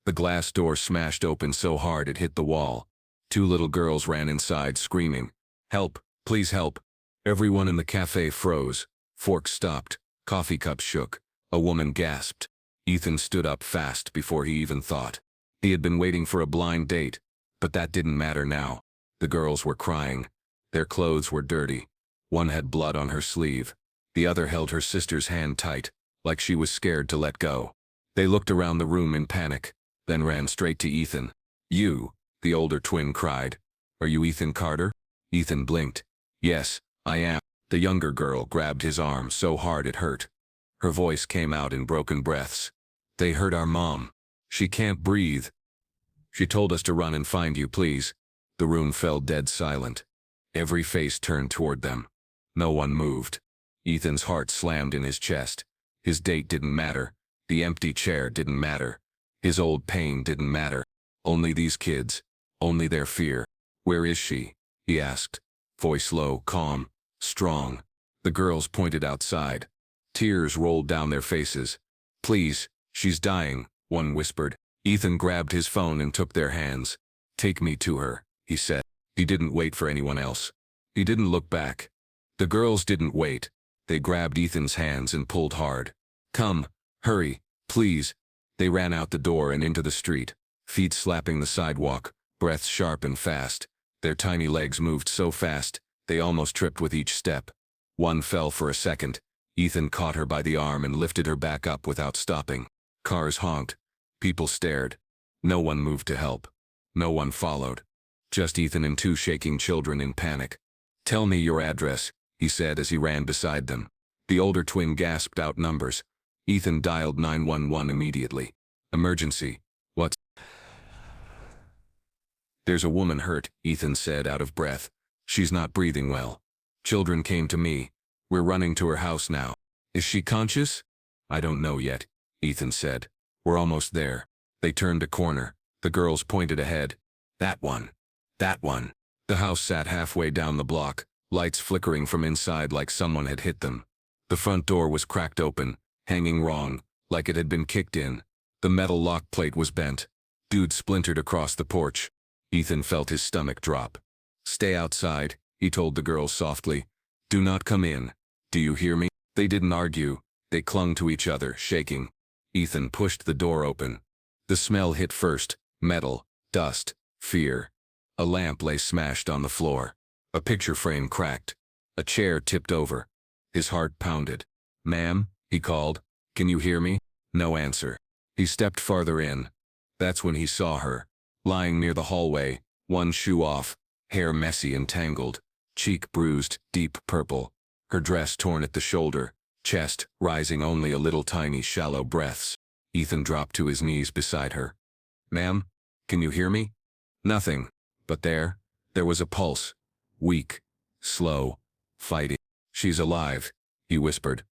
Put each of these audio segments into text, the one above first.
The glass door smashed open so hard it hit the wall. Two little girls ran inside screaming, "Help! Please help!" Everyone in the cafe froze. Forks stopped. Coffee cups shook. A woman gasped. Ethan stood up fast before he even thought. He had been waiting for a blind date, but that didn't matter now. The girls were crying. Their clothes were dirty. One had blood on her sleeve. The other held her sister's hand tight, like she was scared to let go. They looked around the room in panic, then ran straight to Ethan. "You," the older twin cried. "Are you Ethan Carter?" Ethan blinked. "Yes, I am." The younger girl grabbed his arm so hard it hurt. Her voice came out in broken breaths. "They hurt our mom. She can't breathe. She told us to run and find you, please." The room fell dead silent. Every face turned toward them. No one moved. Ethan's heart slammed in his chest. His date didn't matter. The empty chair didn't matter. His old pain didn't matter. Only these kids. Only their fear. "Where is she?" he asked. Voice low, calm, strong. The girls pointed outside. Tears rolled down their faces. "Please, she's dying," one whispered. Ethan grabbed his phone and took their hands. "Take me to her," he said. He didn't wait for anyone else. He didn't look back. The girls didn't wait. They grabbed Ethan's hands and pulled hard. "Come, hurry, please." They ran out the door and into the street, feet slapping the sidewalk, breaths sharp and fast. Their tiny legs moved so fast, they almost tripped with each step. One fell for a second. Ethan caught her by the arm and lifted her back up without stopping. Cars honked. People stared. No one moved to help. No one followed. Just Ethan and two shaking children in panic. "Tell me your address," he said as he ran beside them. The older twin gasped out numbers. Ethan dialed 911 immediately. "Emergency. What?" "There's a woman hurt," Ethan said out of breath. "She's not breathing well. Children came to me. We're running to her house now." "Is she conscious?" "I don't know yet," Ethan said. "We're almost there." They turned a corner. The girls pointed ahead. "That one. That one." The house sat halfway down the block, lights flickering from inside like someone had hit them. The front door was cracked open, hanging wrong, like it had been kicked in. The metal lock plate was bent. Dude splintered across the porch. Ethan felt his stomach drop. "Stay outside," he told the girls softly. "Do not come in. Do you hear me?" They didn't argue. They clung to each other, shaking. Ethan pushed the door open. The smell hit first: metal, dust, fear. A lamp lay smashed on the floor. A picture frame cracked. A chair tipped over. His heart pounded. "Ma'am," he called. "Can you hear me?" No answer. He stepped farther in. That's when he saw her, lying near the hallway, one shoe off, hair messy and tangled, cheek bruised, deep purple, her dress torn at the shoulder, chest rising only a little, tiny shallow breaths. Ethan dropped to his knees beside her. "Ma'am, can you hear me?" Nothing. But there was a pulse. Weak, slow, fighting. "She's alive," he whispered.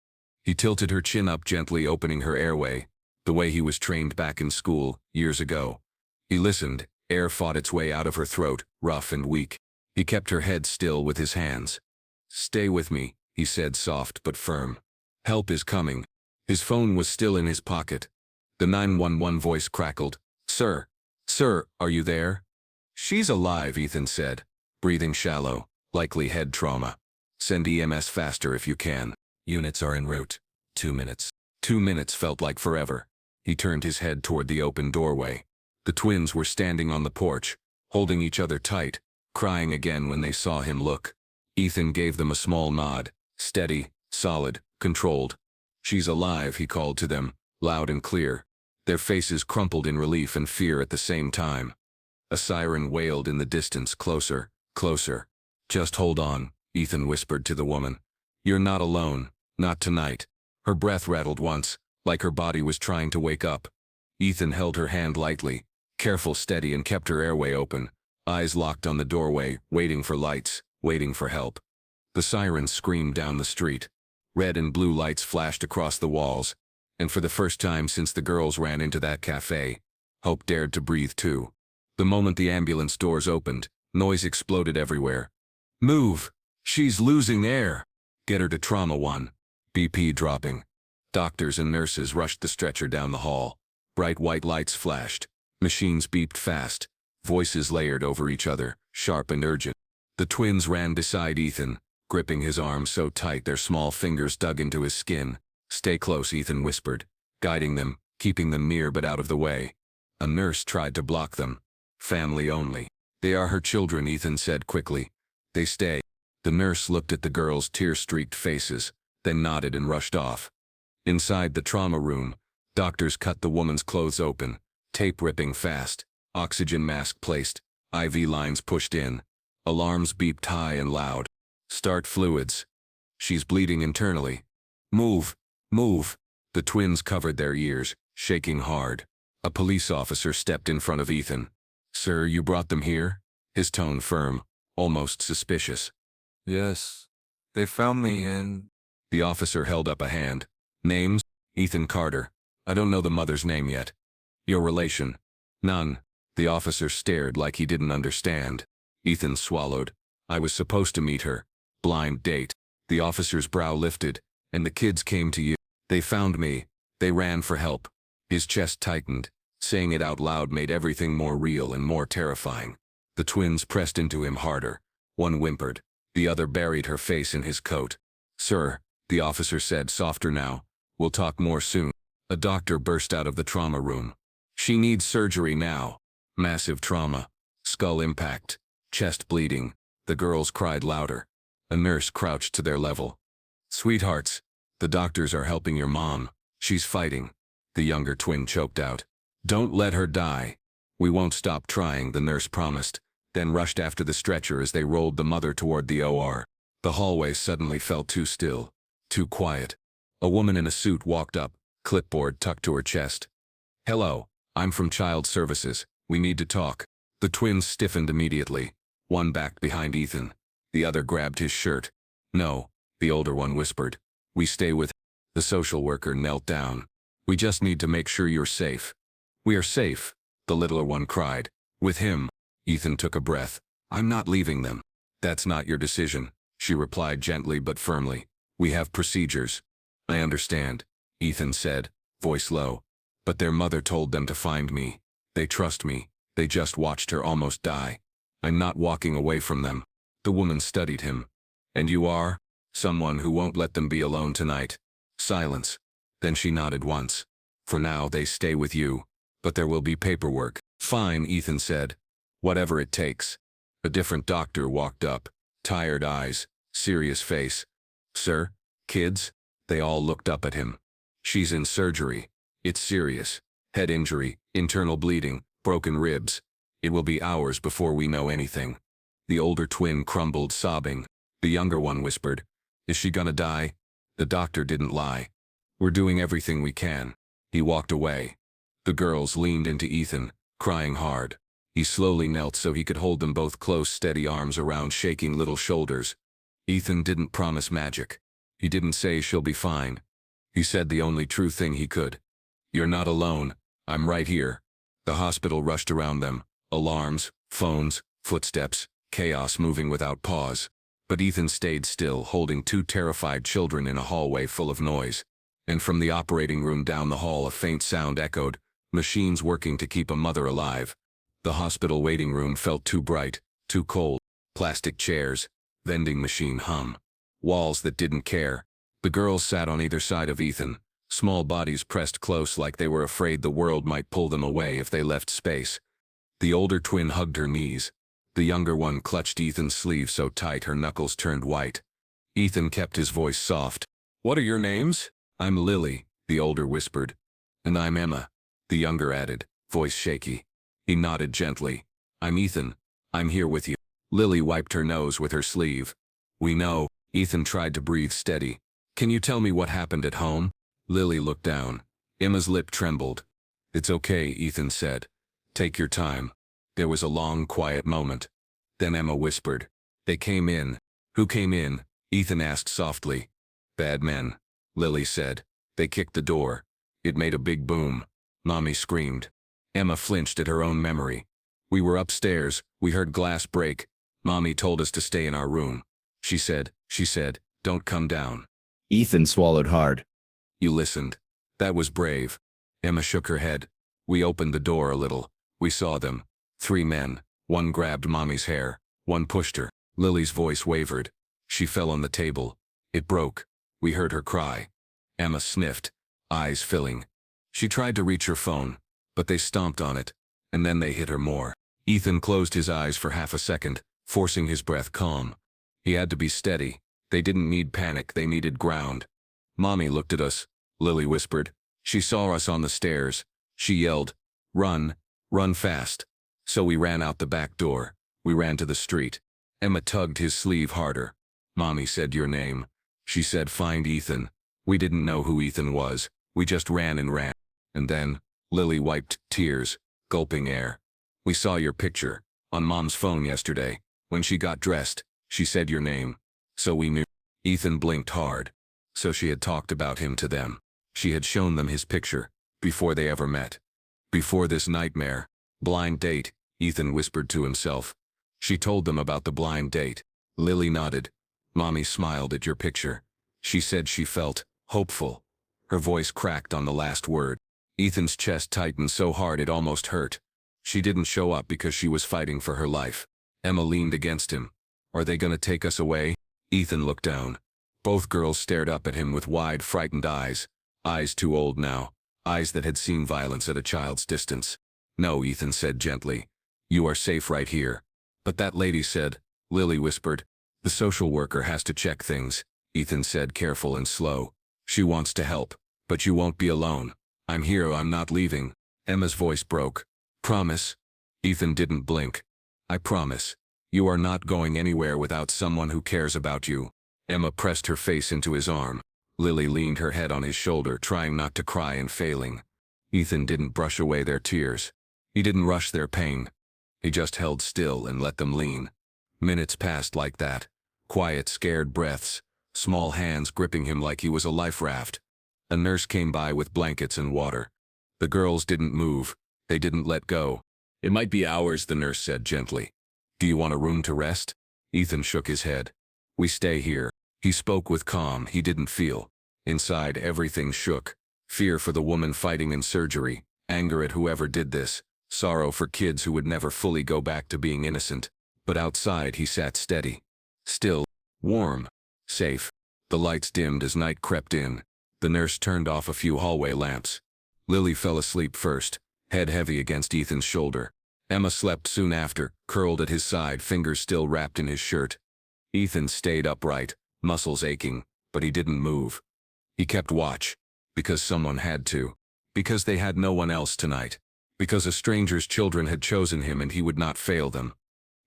He tilted her chin up gently, opening her airway, the way he was trained back in school, years ago. He listened. Air fought its way out of her throat, rough and weak. He kept her head still with his hands. "Stay with me," he said, soft but firm. "Help is coming." His phone was still in his pocket. The 911 voice crackled. Sir, are you there?" "She's alive," Ethan said, breathing shallow, likely head trauma. "Send EMS faster if you can. Units are en route. 2 minutes." 2 minutes felt like forever. He turned his head toward the open doorway. The twins were standing on the porch, holding each other tight, crying again when they saw him look. Ethan gave them a small nod, steady, solid, controlled. "She's alive," he called to them, loud and clear. Their faces crumpled in relief and fear at the same time. A siren wailed in the distance, closer, closer. "Just hold on," Ethan whispered to the woman. "You're not alone, not tonight." Her breath rattled once, like her body was trying to wake up. Ethan held her hand lightly, careful, steady, and kept her airway open, eyes locked on the doorway, waiting for lights, waiting for help. The sirens screamed down the street. Red and blue lights flashed across the walls, and for the first time since the girls ran into that cafe, Hope dared to breathe too. The moment the ambulance doors opened, noise exploded everywhere. "Move! She's losing air! Get her to Trauma 1. BP dropping." Doctors and nurses rushed the stretcher down the hall. Bright white lights flashed. Machines beeped fast, voices layered over each other, sharp and urgent. The twins ran beside Ethan, gripping his arm so tight their small fingers dug into his skin. "Stay close," Ethan whispered, guiding them, keeping them near but out of the way. A nurse tried to block them. "Family only." "They are her children," Ethan said quickly. "They stay." The nurse looked at the girls' tear-streaked faces, then nodded and rushed off. Inside the trauma room, doctors cut the woman's clothes open, tape ripping fast, oxygen mask placed, IV lines pushed in. Alarms beeped high and loud. "Start fluids. She's bleeding internally. Move, move." The twins covered their ears, shaking hard. A police officer stepped in front of Ethan. "Sir, you brought them here?" His tone firm, almost suspicious. "Yes. They found me in..." The officer held up a hand. "Names?" "Ethan Carter. I don't know the mother's name yet." "Your relation?" "None." The officer stared like he didn't understand. Ethan swallowed. "I was supposed to meet her. Blind date." The officer's brow lifted. "And the kids came to you." "They found me. They ran for help." His chest tightened. Saying it out loud made everything more real and more terrifying. The twins pressed into him harder. One whimpered. The other buried her face in his coat. "Sir," the officer said, softer now, "we'll talk more soon." A doctor burst out of the trauma room. "She needs surgery now. Massive trauma. Skull impact. Chest bleeding." The girls cried louder. A nurse crouched to their level. "Sweethearts, the doctors are helping your mom. She's fighting." The younger twin choked out. "Don't let her die." "We won't stop trying," the nurse promised, then rushed after the stretcher as they rolled the mother toward the OR. The hallway suddenly felt too still, too quiet. A woman in a suit walked up, clipboard tucked to her chest. "Hello, I'm from Child Services. We need to talk." The twins stiffened immediately. One backed behind Ethan. The other grabbed his shirt. "No," the older one whispered. "We stay with..." The social worker knelt down. "We just need to make sure you're safe." "We are safe," the littler one cried. "With him." Ethan took a breath. "I'm not leaving them." "That's not your decision," she replied gently but firmly. "We have procedures." "I understand," Ethan said, voice low. "But their mother told them to find me. They trust me. They just watched her almost die. I'm not walking away from them." The woman studied him. "And you are?" "Someone who won't let them be alone tonight." Silence. Then she nodded once. "For now they stay with you. But there will be paperwork." "Fine," Ethan said. "Whatever it takes." A different doctor walked up. Tired eyes, serious face. "Sir? Kids?" They all looked up at him. "She's in surgery. It's serious. Head injury, internal bleeding, broken ribs. It will be hours before we know anything." The older twin crumbled, sobbing. The younger one whispered, "Is she gonna die?" The doctor didn't lie. "We're doing everything we can." He walked away. The girls leaned into Ethan, crying hard. He slowly knelt so he could hold them both close, steady arms around shaking little shoulders. Ethan didn't promise magic. He didn't say she'll be fine. He said the only true thing he could. "You're not alone. I'm right here." The hospital rushed around them. Alarms, phones, footsteps, chaos moving without pause. But Ethan stayed still, holding two terrified children in a hallway full of noise. And from the operating room down the hall a faint sound echoed, machines working to keep a mother alive. The hospital waiting room felt too bright, too cold. Plastic chairs, vending machine hum. Walls that didn't care. The girls sat on either side of Ethan, small bodies pressed close like they were afraid the world might pull them away if they left space. The older twin hugged her knees. The younger one clutched Ethan's sleeve so tight her knuckles turned white. Ethan kept his voice soft. "What are your names?" "I'm Lily," the older whispered. "And I'm Emma," the younger added, voice shaky. He nodded gently. "I'm Ethan. I'm here with you." Lily wiped her nose with her sleeve. "We know." Ethan tried to breathe steady. "Can you tell me what happened at home?" Lily looked down. Emma's lip trembled. "It's okay," Ethan said. "Take your time." There was a long, quiet moment. Then Emma whispered, "They came in." "Who came in?" Ethan asked softly. "Bad men," Lily said. "They kicked the door. It made a big boom." Mommy screamed. Emma flinched at her own memory. "We were upstairs. We heard glass break. Mommy told us to stay in our room. She said, don't come down." Ethan swallowed hard. "You listened. That was brave." Emma shook her head. "We opened the door a little. We saw them. 3 men. One grabbed Mommy's hair. One pushed her. Lily's voice wavered. She fell on the table. It broke. We heard her cry. Emma sniffed, eyes filling. She tried to reach her phone, but they stomped on it, and then they hit her more. Ethan closed his eyes for half a second, forcing his breath calm. He had to be steady. They didn't need panic, they needed ground. Mommy looked at us, Lily whispered. She saw us on the stairs. She yelled, "Run, run fast." So we ran out the back door. We ran to the street. Emma tugged his sleeve harder. Mommy said your name. She said find Ethan. We didn't know who Ethan was. We just ran and ran. And then, Lily wiped tears, gulping air. We saw your picture, on Mom's phone yesterday. When she got dressed, she said your name. So we knew. Ethan blinked hard. So she had talked about him to them. She had shown them his picture, before they ever met. Before this nightmare. Blind date, Ethan whispered to himself. She told them about the blind date. Lily nodded. Mommy smiled at your picture. She said she felt hopeful. Her voice cracked on the last word. Ethan's chest tightened so hard it almost hurt. She didn't show up because she was fighting for her life. Emma leaned against him. Are they gonna take us away? Ethan looked down. Both girls stared up at him with wide, frightened eyes. Eyes too old now. Eyes that had seen violence at a child's distance. No, Ethan said gently. You are safe right here. But that lady said, Lily whispered. The social worker has to check things, Ethan said, careful and slow. She wants to help, but you won't be alone. I'm here, I'm not leaving. Emma's voice broke. Promise? Ethan didn't blink. I promise. You are not going anywhere without someone who cares about you. Emma pressed her face into his arm. Lily leaned her head on his shoulder, trying not to cry and failing. Ethan didn't brush away their tears. He didn't rush their pain. He just held still and let them lean. Minutes passed like that. Quiet, scared breaths. Small hands gripping him like he was a life raft. A nurse came by with blankets and water. The girls didn't move. They didn't let go. It might be hours, the nurse said gently. Do you want a room to rest? Ethan shook his head. We stay here. He spoke with calm he didn't feel. Inside, everything shook. Fear for the woman fighting in surgery. Anger at whoever did this. Sorrow for kids who would never fully go back to being innocent. But outside, he sat steady. Still. Warm. Safe. The lights dimmed as night crept in. The nurse turned off a few hallway lamps. Lily fell asleep first, head heavy against Ethan's shoulder. Emma slept soon after, curled at his side, fingers still wrapped in his shirt. Ethan stayed upright, muscles aching, but he didn't move. He kept watch. Because someone had to. Because they had no one else tonight. Because a stranger's children had chosen him and he would not fail them.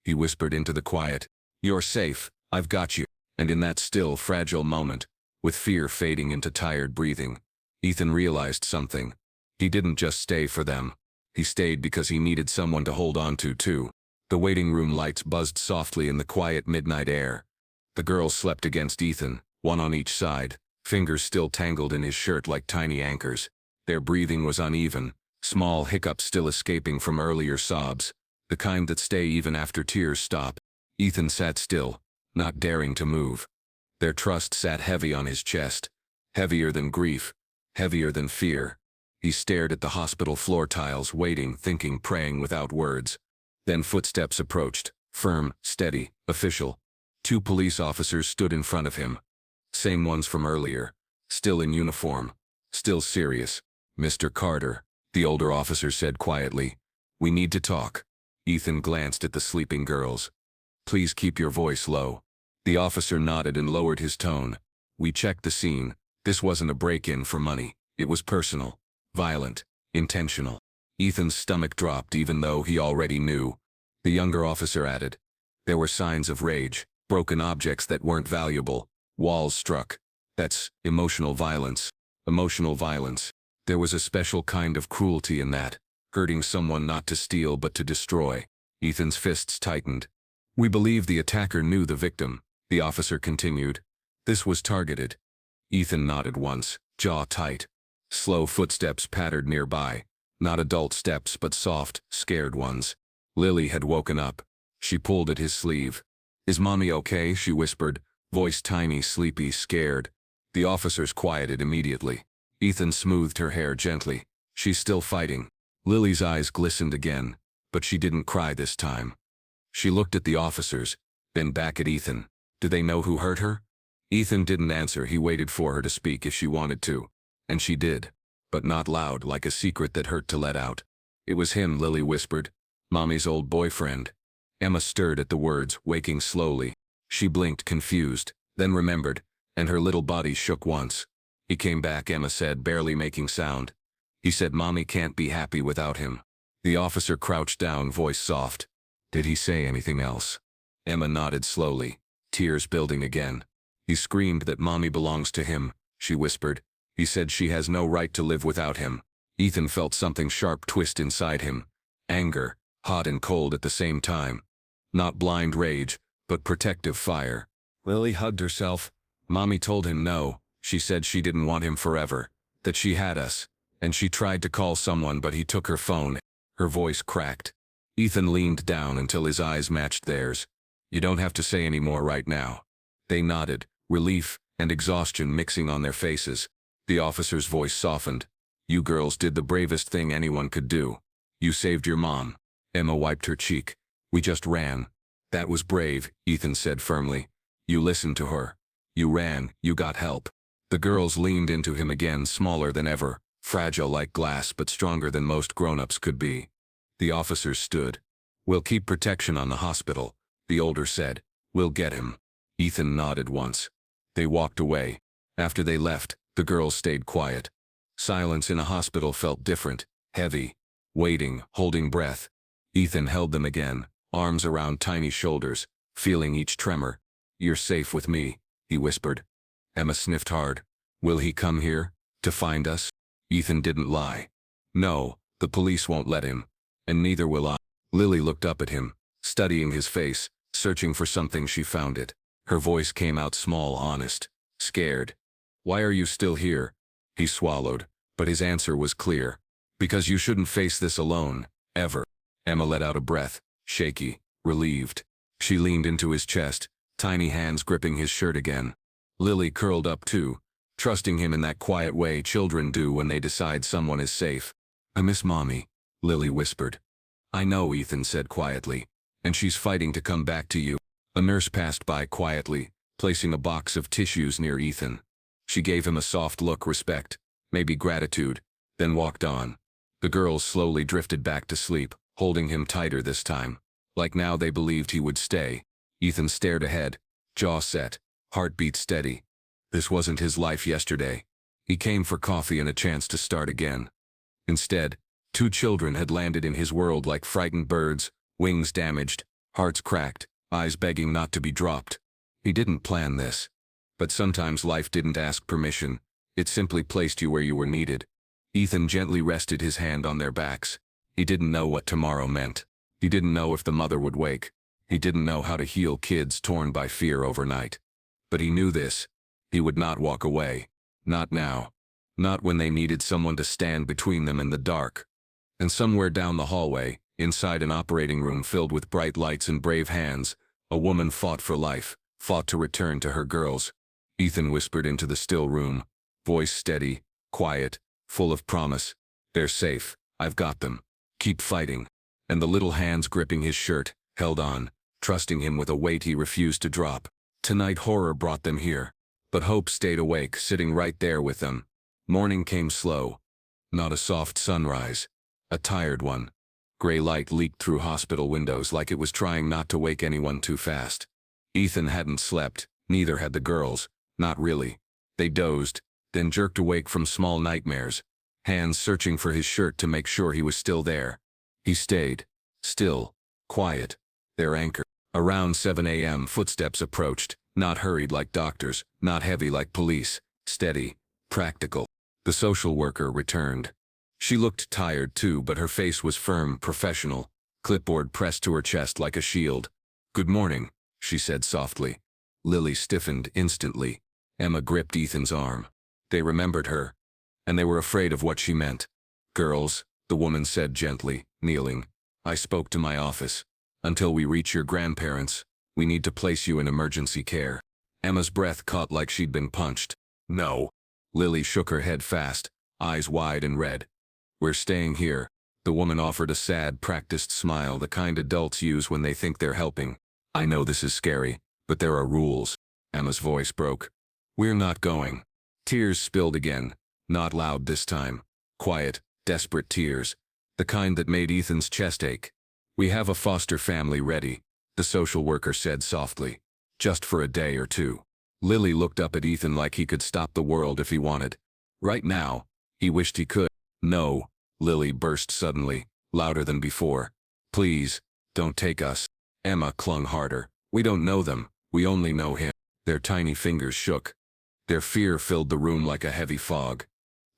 He whispered into the quiet, You're safe, I've got you. And in that still, fragile moment, with fear fading into tired breathing, Ethan realized something. He didn't just stay for them. He stayed because he needed someone to hold on to, too. The waiting room lights buzzed softly in the quiet midnight air. The girls slept against Ethan, one on each side, fingers still tangled in his shirt like tiny anchors. Their breathing was uneven, small hiccups still escaping from earlier sobs, the kind that stay even after tears stop. Ethan sat still, not daring to move. Their trust sat heavy on his chest, heavier than grief, heavier than fear. He stared at the hospital floor tiles, waiting, thinking, praying without words. Then footsteps approached, firm, steady, official. 2 police officers stood in front of him. Same ones from earlier, still in uniform, still serious. Mr. Carter, the older officer said quietly. We need to talk. Ethan glanced at the sleeping girls. Please keep your voice low. The officer nodded and lowered his tone. We checked the scene. This wasn't a break-in for money. It was personal, violent, intentional. Ethan's stomach dropped even though he already knew. The younger officer added. There were signs of rage, broken objects that weren't valuable, walls struck. That's emotional violence. Emotional violence. There was a special kind of cruelty in that, hurting someone not to steal but to destroy. Ethan's fists tightened. We believe the attacker knew the victim, the officer continued. This was targeted. Ethan nodded once, jaw tight. Slow footsteps pattered nearby. Not adult steps but soft, scared ones. Lily had woken up. She pulled at his sleeve. Is Mommy okay? She whispered, voice tiny, sleepy, scared. The officers quieted immediately. Ethan smoothed her hair gently. She's still fighting. Lily's eyes glistened again. but she didn't cry this time. She looked at the officers, then back at Ethan. Did they know who hurt her? Ethan didn't answer. He waited for her to speak if she wanted to. And she did. But not loud, like a secret that hurt to let out. It was him, Lily whispered. Mommy's old boyfriend. Emma stirred at the words, waking slowly. She blinked, confused, then remembered, and her little body shook once. He came back, Emma said, barely making sound. He said Mommy can't be happy without him. The officer crouched down, voice soft. Did he say anything else? Emma nodded slowly, tears building again. He screamed that Mommy belongs to him, she whispered. He said she has no right to live without him. Ethan felt something sharp twist inside him. Anger, hot and cold at the same time. Not blind rage, but protective fire. Lily hugged herself. Mommy told him no. She said she didn't want him forever, that she had us. And she tried to call someone, but he took her phone. Her voice cracked. Ethan leaned down until his eyes matched theirs. You don't have to say any more right now. They nodded, relief and exhaustion mixing on their faces. The officer's voice softened. You girls did the bravest thing anyone could do. You saved your mom. Emma wiped her cheek. We just ran. That was brave, Ethan said firmly. You listened to her. You ran, you got help. The girls leaned into him again, smaller than ever, fragile like glass but stronger than most grown-ups could be. The officers stood. We'll keep protection on the hospital, the older said. We'll get him. Ethan nodded once. They walked away. After they left, the girls stayed quiet. Silence in a hospital felt different, heavy, waiting, holding breath. Ethan held them again, arms around tiny shoulders, feeling each tremor. You're safe with me, he whispered. Emma sniffed hard. Will he come here? To find us? Ethan didn't lie. No, the police won't let him. And neither will I. Lily looked up at him, studying his face, searching for something. She found it. Her voice came out small, honest, scared. Why are you still here? He swallowed, but his answer was clear. Because you shouldn't face this alone, ever. Emma let out a breath, shaky, relieved. She leaned into his chest, tiny hands gripping his shirt again. Lily curled up too, trusting him in that quiet way children do when they decide someone is safe. I miss Mommy, Lily whispered. I know, Ethan said quietly. And she's fighting to come back to you. A nurse passed by quietly, placing a box of tissues near Ethan. She gave him a soft look, respect, maybe gratitude, then walked on. The girls slowly drifted back to sleep, holding him tighter this time. Like now they believed he would stay. Ethan stared ahead, jaw set, heartbeat steady. This wasn't his life yesterday. He came for coffee and a chance to start again. Instead, 2 children had landed in his world like frightened birds, wings damaged, hearts cracked, eyes begging not to be dropped. He didn't plan this. But sometimes life didn't ask permission. It simply placed you where you were needed. Ethan gently rested his hand on their backs. He didn't know what tomorrow meant. He didn't know if the mother would wake. He didn't know how to heal kids torn by fear overnight. But he knew this. He would not walk away. Not now. Not when they needed someone to stand between them and the dark. And somewhere down the hallway, inside an operating room filled with bright lights and brave hands, a woman fought for life, fought to return to her girls. Ethan whispered into the still room, voice steady, quiet, full of promise. They're safe. I've got them. Keep fighting. And the little hands gripping his shirt held on, trusting him with a weight he refused to drop. Tonight horror brought them here. But hope stayed awake, sitting right there with them. Morning came slow. Not a soft sunrise. A tired one. Gray light leaked through hospital windows like it was trying not to wake anyone too fast. Ethan hadn't slept, neither had the girls. Not really. They dozed, then jerked awake from small nightmares, hands searching for his shirt to make sure he was still there. He stayed. Still. Quiet. Their anchor. Around 7 a.m. footsteps approached, not hurried like doctors, not heavy like police, steady, practical. The social worker returned. She looked tired too, but her face was firm, professional, clipboard pressed to her chest like a shield. Good morning, she said softly. Lily stiffened instantly. Emma gripped Ethan's arm. They remembered her, and they were afraid of what she meant. Girls, the woman said gently, kneeling. I spoke to my office. Until we reach your grandparents, we need to place you in emergency care. Emma's breath caught like she'd been punched. No. Lily shook her head fast, eyes wide and red. We're staying here. The woman offered a sad, practiced smile, the kind adults use when they think they're helping. I know this is scary, but there are rules. Emma's voice broke. We're not going. Tears spilled again, not loud this time. Quiet, desperate tears. The kind that made Ethan's chest ache. We have a foster family ready, the social worker said softly. Just for a day or two. Lily looked up at Ethan like he could stop the world if he wanted. Right now, he wished he could. No, Lily burst suddenly, louder than before. Please, don't take us. Emma clung harder. We don't know them, we only know him. Their tiny fingers shook. Their fear filled the room like a heavy fog.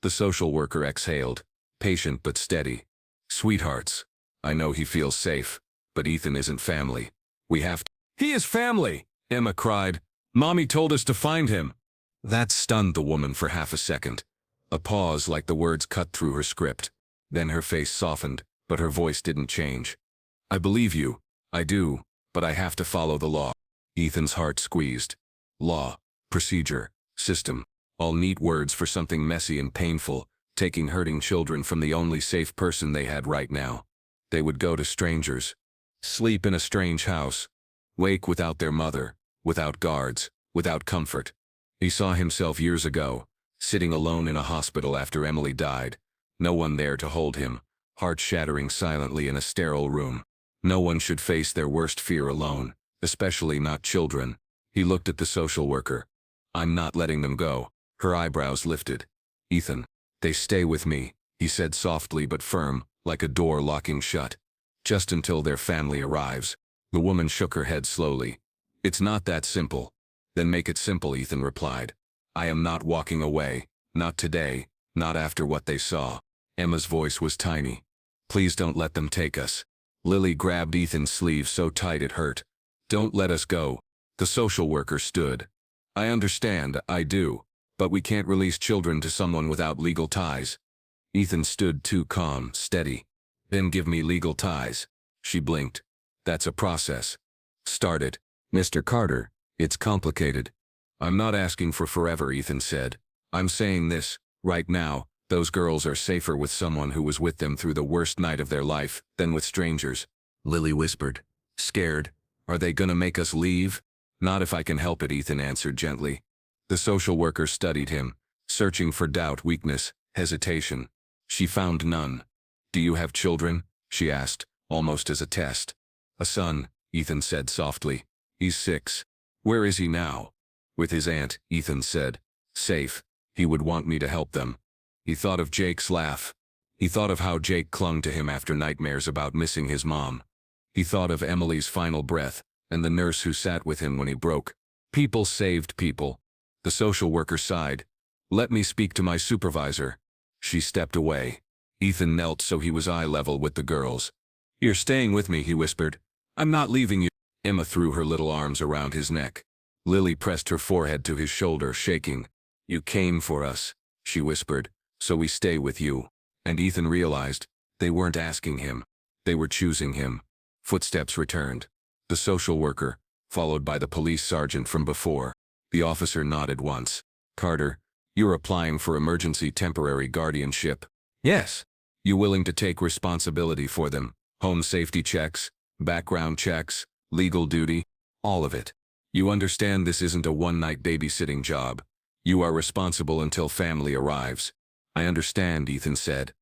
The social worker exhaled, patient but steady. Sweethearts, I know he feels safe, but Ethan isn't family. We have to— He is family, Emma cried. Mommy told us to find him. That stunned the woman for half a second. A pause like the words cut through her script. Then her face softened, but her voice didn't change. I believe you, I do, but I have to follow the law. Ethan's heart squeezed. Law, procedure, system, all neat words for something messy and painful, taking hurting children from the only safe person they had right now. They would go to strangers, sleep in a strange house, wake without their mother, without guards, without comfort. He saw himself years ago, sitting alone in a hospital after Emily died. No one there to hold him, heart shattering silently in a sterile room. No one should face their worst fear alone, especially not children. He looked at the social worker. I'm not letting them go. Her eyebrows lifted. Ethan, they stay with me, he said softly but firm, like a door locking shut. Just until their family arrives. The woman shook her head slowly. It's not that simple. Then make it simple, Ethan replied. I am not walking away, not today, not after what they saw. Emma's voice was tiny. Please don't let them take us. Lily grabbed Ethan's sleeve so tight it hurt. Don't let us go. The social worker stood. I understand, I do, but we can't release children to someone without legal ties. Ethan stood too calm, steady. Then give me legal ties. She blinked. That's a process. Start it. Mr. Carter, it's complicated. I'm not asking for forever, Ethan said. I'm saying this, right now, those girls are safer with someone who was with them through the worst night of their life than with strangers. Lily whispered. Scared. Are they gonna make us leave? Not if I can help it, Ethan answered gently. The social worker studied him, searching for doubt, weakness, hesitation. She found none. Do you have children? She asked, almost as a test. A son, Ethan said softly. He's 6. Where is he now? With his aunt, Ethan said. Safe. He would want me to help them. He thought of Jake's laugh. He thought of how Jake clung to him after nightmares about missing his mom. He thought of Emily's final breath, and the nurse who sat with him when he broke. People saved people. The social worker sighed. Let me speak to my supervisor. She stepped away. Ethan knelt so he was eye level with the girls. You're staying with me, he whispered. I'm not leaving you. Emma threw her little arms around his neck. Lily pressed her forehead to his shoulder, shaking. You came for us, she whispered, so we stay with you. And Ethan realized, they weren't asking him. They were choosing him. Footsteps returned. The social worker, followed by the police sergeant from before. The officer nodded once. Carter, you're applying for emergency temporary guardianship. Yes. You willing to take responsibility for them? Home safety checks, background checks, legal duty, all of it. You understand this isn't a one-night babysitting job. You are responsible until family arrives. I understand, Ethan said.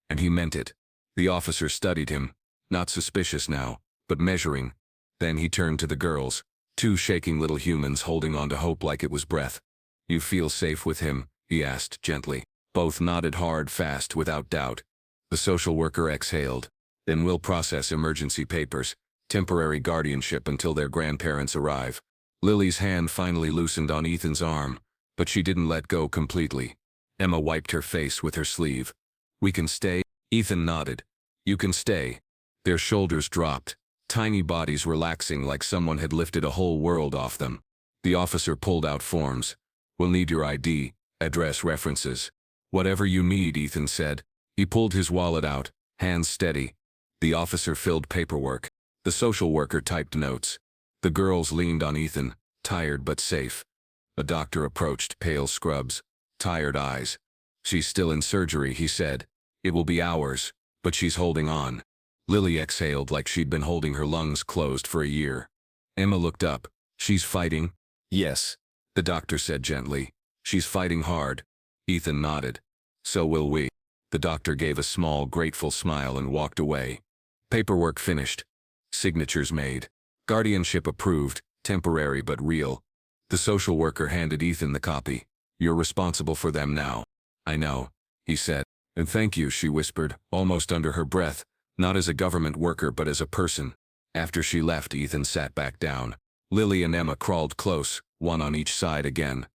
And he meant it. The officer studied him, not suspicious now, but measuring. Then he turned to the girls, 2 shaking little humans holding on to hope like it was breath. You feel safe with him? He asked gently. Both nodded hard, fast, without doubt. The social worker exhaled. Then we'll process emergency papers, temporary guardianship until their grandparents arrive. Lily's hand finally loosened on Ethan's arm, but she didn't let go completely. Emma wiped her face with her sleeve. We can stay? Ethan nodded. You can stay. Their shoulders dropped, tiny bodies relaxing like someone had lifted a whole world off them. The officer pulled out forms. We'll need your ID, address, references. Whatever you need, Ethan said. He pulled his wallet out, hands steady. The officer filled paperwork. The social worker typed notes. The girls leaned on Ethan, tired but safe. A doctor approached, pale scrubs, tired eyes. She's still in surgery, he said. It will be hours. But she's holding on. Lily exhaled like she'd been holding her lungs closed for a year. Emma looked up. She's fighting? Yes, the doctor said gently. She's fighting hard. Ethan nodded. So will we. The doctor gave a small, grateful smile and walked away. Paperwork finished. Signatures made. Guardianship approved, temporary but real. The social worker handed Ethan the copy. You're responsible for them now. I know, he said. And thank you, she whispered, almost under her breath, not as a government worker but as a person. After she left, Ethan sat back down. Lily and Emma crawled close, one on each side again.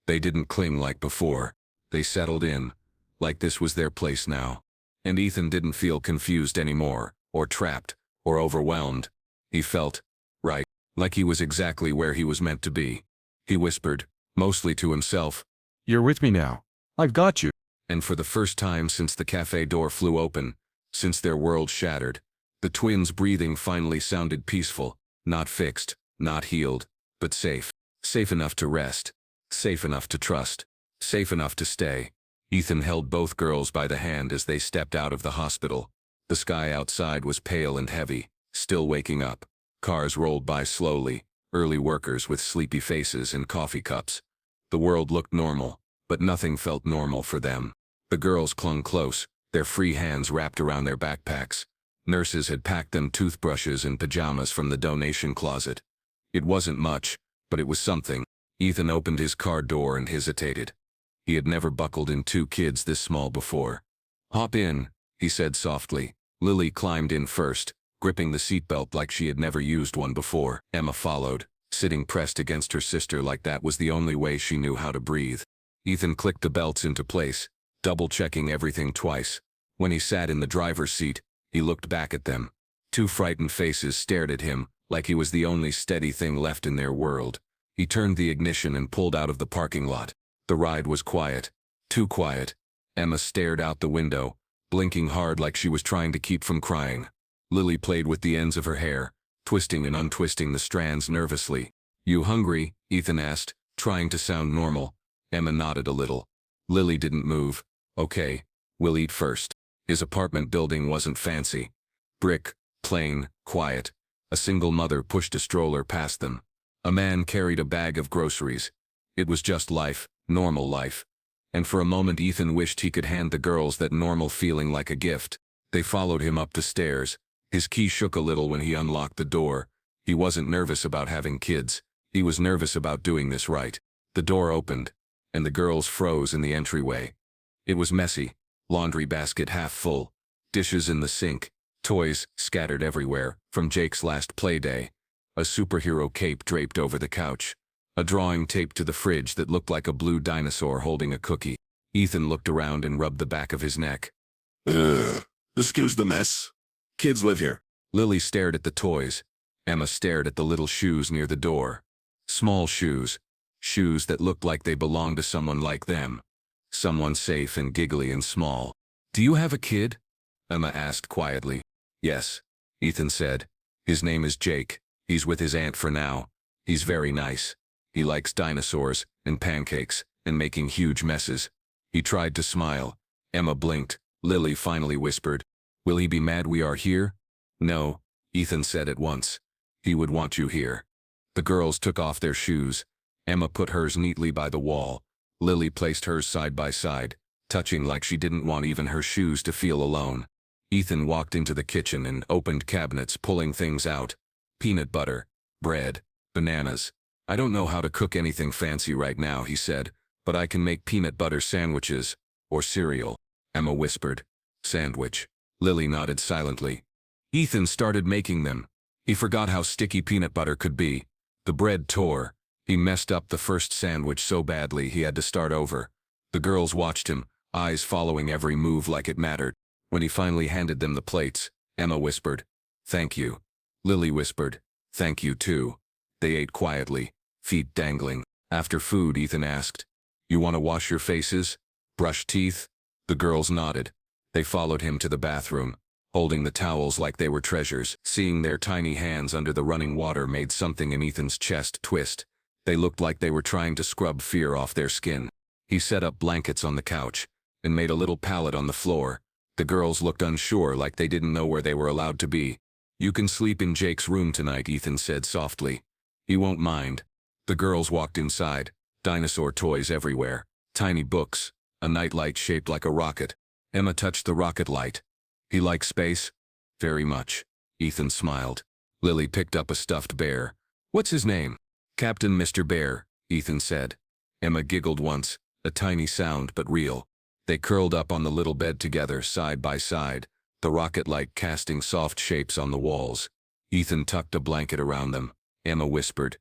They didn't cling like before. They settled in, like this was their place now. And Ethan didn't feel confused anymore, or trapped, or overwhelmed. He felt right, like he was exactly where he was meant to be. He whispered, mostly to himself, "You're with me now. I've got you." and for the first time since the cafe door flew open, since their world shattered, the twins' breathing finally sounded peaceful, not fixed, not healed, but safe. Safe enough to rest, safe enough to trust, safe enough to stay. Ethan held both girls by the hand as they stepped out of the hospital. The sky outside was pale and heavy, still waking up. Cars rolled by slowly, early workers with sleepy faces and coffee cups. The world looked normal, but nothing felt normal for them. The girls clung close, their free hands wrapped around their backpacks. Nurses had packed them toothbrushes and pajamas from the donation closet. It wasn't much, but it was something. Ethan opened his car door and hesitated. He had never buckled in two kids this small before. "Hop in," he said softly. Lily climbed in first, gripping the seatbelt like she had never used one before. Emma followed, sitting pressed against her sister like that was the only way she knew how to breathe. Ethan clicked the belts into place, double-checking everything twice. When he sat in the driver's seat, he looked back at them. Two frightened faces stared at him, like he was the only steady thing left in their world. He turned the ignition and pulled out of the parking lot. The ride was quiet. Too quiet. Emma stared out the window, blinking hard like she was trying to keep from crying. Lily played with the ends of her hair, twisting and untwisting the strands nervously. "You hungry?" Ethan asked, trying to sound normal. Emma nodded a little. Lily didn't move. "Okay, we'll eat first." His apartment building wasn't fancy. Brick, plain, quiet. A single mother pushed a stroller past them. A man carried a bag of groceries. It was just life, normal life. And for a moment Ethan wished he could hand the girls that normal feeling like a gift. They followed him up the stairs. His key shook a little when he unlocked the door. He wasn't nervous about having kids. He was nervous about doing this right. The door opened, and the girls froze in the entryway. It was messy. Laundry basket half full. Dishes in the sink. Toys scattered everywhere, from Jake's last play day. A superhero cape draped over the couch. A drawing taped to the fridge that looked like a blue dinosaur holding a cookie. Ethan looked around and rubbed the back of his neck. Excuse the mess. Kids live here. Lily stared at the toys. Emma stared at the little shoes near the door. Small shoes. Shoes that looked like they belonged to someone like them. Someone safe and giggly and small. "Do you have a kid?" Emma asked quietly. "Yes," Ethan said. "His name is Jake. He's with his aunt for now. He's very nice. He likes dinosaurs, and pancakes, and making huge messes." He tried to smile. Emma blinked. Lily finally whispered, "Will he be mad we are here?" "No," Ethan said at once. "He would want you here." The girls took off their shoes. Emma put hers neatly by the wall. Lily placed hers side by side, touching like she didn't want even her shoes to feel alone. Ethan walked into the kitchen and opened cabinets, pulling things out. Peanut butter, bread, bananas. "I don't know how to cook anything fancy right now," he said, "but I can make peanut butter sandwiches, or cereal." Emma whispered, "Sandwich." Lily nodded silently. Ethan started making them. He forgot how sticky peanut butter could be. The bread tore. He messed up the first sandwich so badly he had to start over. The girls watched him, eyes following every move like it mattered. When he finally handed them the plates, Emma whispered, "Thank you." Lily whispered, "Thank you too." They ate quietly, feet dangling. After food, Ethan asked, "You want to wash your faces? Brush teeth?" The girls nodded. They followed him to the bathroom, holding the towels like they were treasures. Seeing their tiny hands under the running water made something in Ethan's chest twist. They looked like they were trying to scrub fear off their skin. He set up blankets on the couch and made a little pallet on the floor. The girls looked unsure, like they didn't know where they were allowed to be. "You can sleep in Jake's room tonight," Ethan said softly. "He won't mind." The girls walked inside. Dinosaur toys everywhere. Tiny books. A nightlight shaped like a rocket. Emma touched the rocket light. "He likes space?" "Very much." Ethan smiled. Lily picked up a stuffed bear. "What's his name?" "Captain Mr. Bear," Ethan said. Emma giggled once, a tiny sound but real. They curled up on the little bed together, side by side, the rocket light casting soft shapes on the walls. Ethan tucked a blanket around them. Emma whispered,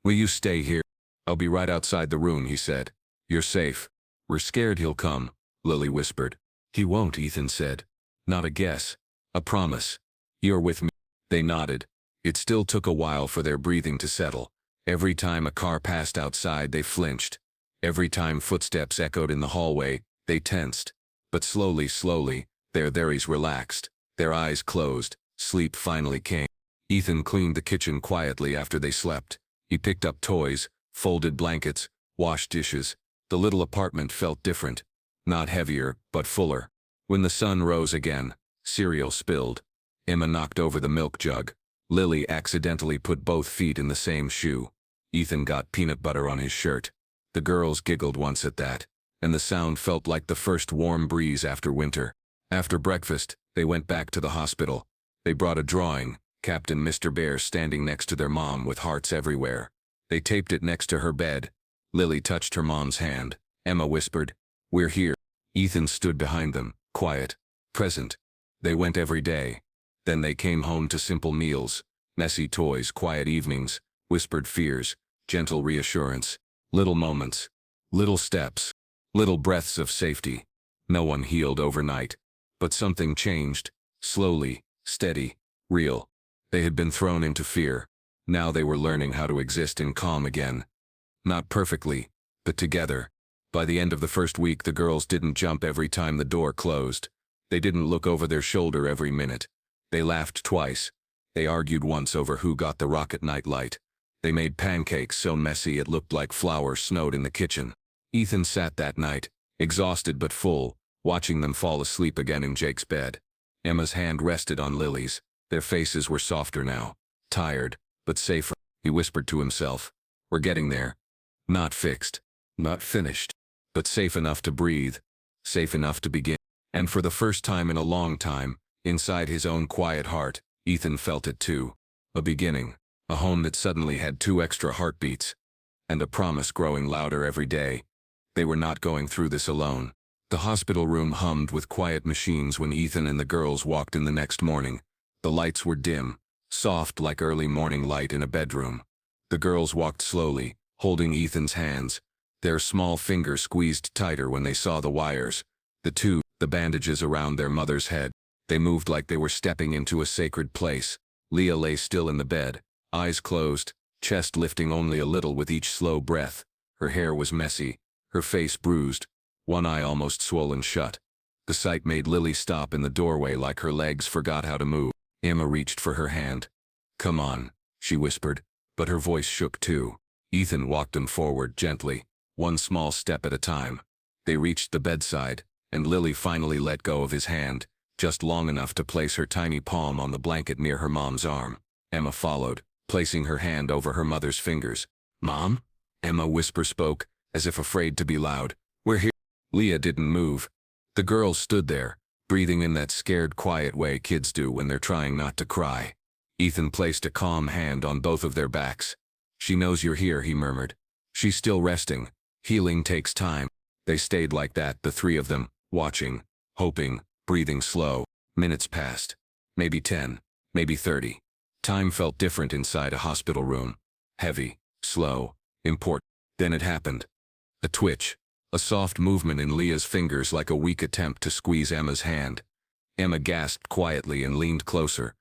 "Will you stay here?" "I'll be right outside the room," he said. "You're safe." "We're scared he'll come," Lily whispered. "He won't," Ethan said. "Not a guess. A promise. You're with me." They nodded. It still took a while for their breathing to settle. Every time a car passed outside, they flinched. Every time footsteps echoed in the hallway, they tensed. But slowly, their theories relaxed. Their eyes closed. Sleep finally came. Ethan cleaned the kitchen quietly after they slept. He picked up toys, folded blankets, washed dishes. The little apartment felt different. Not heavier, but fuller. When the sun rose again, cereal spilled. Emma knocked over the milk jug. Lily accidentally put both feet in the same shoe. Ethan got peanut butter on his shirt. The girls giggled once at that, and the sound felt like the first warm breeze after winter. After breakfast, they went back to the hospital. They brought a drawing, Captain Mr. Bear standing next to their mom with hearts everywhere. They taped it next to her bed. Lily touched her mom's hand. Emma whispered, "We're here." Ethan stood behind them, quiet, present. They went every day. Then they came home to simple meals, messy toys, quiet evenings, whispered fears, gentle reassurance, little moments, little steps, little breaths of safety. No one healed overnight, but something changed, slowly, steady, real. They had been thrown into fear. Now they were learning how to exist in calm again. Not perfectly, but together. By the end of the first week, the girls didn't jump every time the door closed. They didn't look over their shoulder every minute. They laughed twice. They argued once over who got the rocket night light. They made pancakes so messy it looked like flour snowed in the kitchen. Ethan sat that night, exhausted but full, watching them fall asleep again in Jake's bed. Emma's hand rested on Lily's. Their faces were softer now. Tired, but safer. He whispered to himself, "We're getting there. Not fixed. Not finished. But safe enough to breathe. Safe enough to begin." And for the first time in a long time, inside his own quiet heart, Ethan felt it too. A beginning. A home that suddenly had 2 extra heartbeats. And a promise growing louder every day. They were not going through this alone. The hospital room hummed with quiet machines when Ethan and the girls walked in the next morning. The lights were dim, soft like early morning light in a bedroom. The girls walked slowly, holding Ethan's hands. Their small fingers squeezed tighter when they saw the wires. The bandages around their mother's head. They moved like they were stepping into a sacred place. Leah lay still in the bed, eyes closed, chest lifting only a little with each slow breath. Her hair was messy, her face bruised, one eye almost swollen shut. The sight made Lily stop in the doorway like her legs forgot how to move. Emma reached for her hand. "Come on," she whispered, but her voice shook too. Ethan walked them forward gently, one small step at a time. They reached the bedside, and Lily finally let go of his hand, just long enough to place her tiny palm on the blanket near her mom's arm. Emma followed, placing her hand over her mother's fingers. "Mom?" Emma spoke, as if afraid to be loud. "We're here." Leah didn't move. The girls stood there, breathing in that scared, quiet way kids do when they're trying not to cry. Ethan placed a calm hand on both of their backs. "She knows you're here," he murmured. "She's still resting. Healing takes time." They stayed like that, the 3 of them, watching, hoping, breathing slow. Minutes passed. Maybe 10, maybe 30. Time felt different inside a hospital room. Heavy, slow, important. Then it happened. A twitch. A soft movement in Leah's fingers like a weak attempt to squeeze Emma's hand. Emma gasped quietly and leaned closer.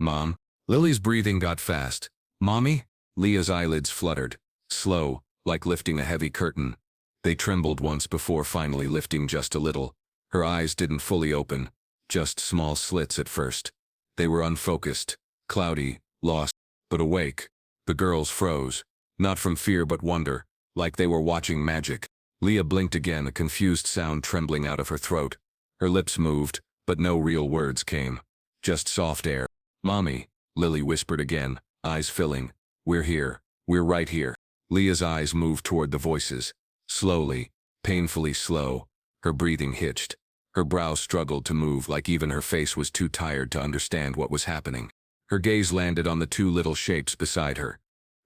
"Mom?" Lily's breathing got fast. "Mommy?" Leah's eyelids fluttered. Slow, like lifting a heavy curtain. They trembled once before finally lifting just a little. Her eyes didn't fully open, just small slits at first. They were unfocused, cloudy, lost, but awake. The girls froze, not from fear but wonder, like they were watching magic. Leah blinked again, a confused sound trembling out of her throat. Her lips moved, but no real words came. Just soft air. "Mommy," Lily whispered again, eyes filling. "We're here. We're right here." Leah's eyes moved toward the voices. Slowly, painfully slow. Her breathing hitched. Her brow struggled to move like even her face was too tired to understand what was happening. Her gaze landed on the two little shapes beside her.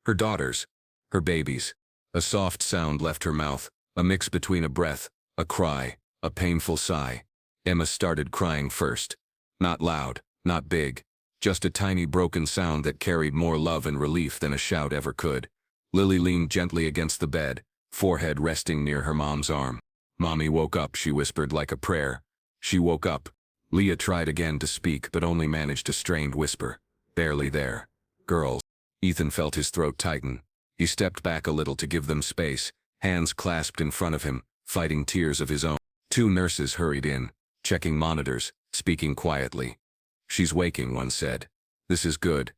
Her daughters. Her babies. A soft sound left her mouth, a mix between a breath, a cry, a painful sigh. Emma started crying first. Not loud, not big. Just a tiny broken sound that carried more love and relief than a shout ever could. Lily leaned gently against the bed, forehead resting near her mom's arm. "Mommy woke up," she whispered like a prayer. She woke up. Leah tried again to speak but only managed a strained whisper. "Barely there. Girls." Ethan felt his throat tighten. He stepped back a little to give them space, hands clasped in front of him, fighting tears of his own. Two nurses hurried in, checking monitors, speaking quietly. "She's waking," one said. "This is good."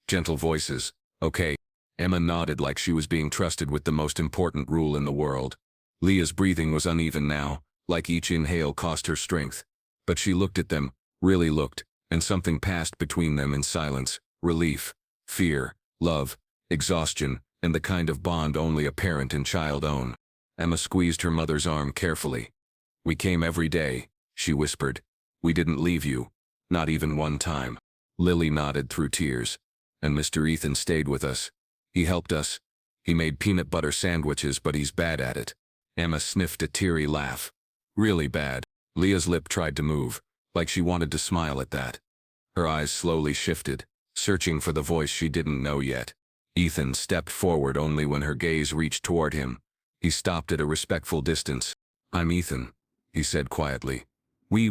Gentle voices. "Okay." Emma nodded like she was being trusted with the most important rule in the world. Leah's breathing was uneven now, like each inhale cost her strength. But she looked at them, really looked, and something passed between them in silence. Relief, fear, love, exhaustion, and the kind of bond only a parent and child own. Emma squeezed her mother's arm carefully. "We came every day," she whispered. "We didn't leave you. Not even one time." Lily nodded through tears. "And Mr. Ethan stayed with us. He helped us. He made peanut butter sandwiches, but he's bad at it." Emma sniffed a teary laugh. "Really bad." Leah's lip tried to move, like she wanted to smile at that. Her eyes slowly shifted, searching for the voice she didn't know yet. Ethan stepped forward only when her gaze reached toward him. He stopped at a respectful distance. "I'm Ethan," he said quietly. We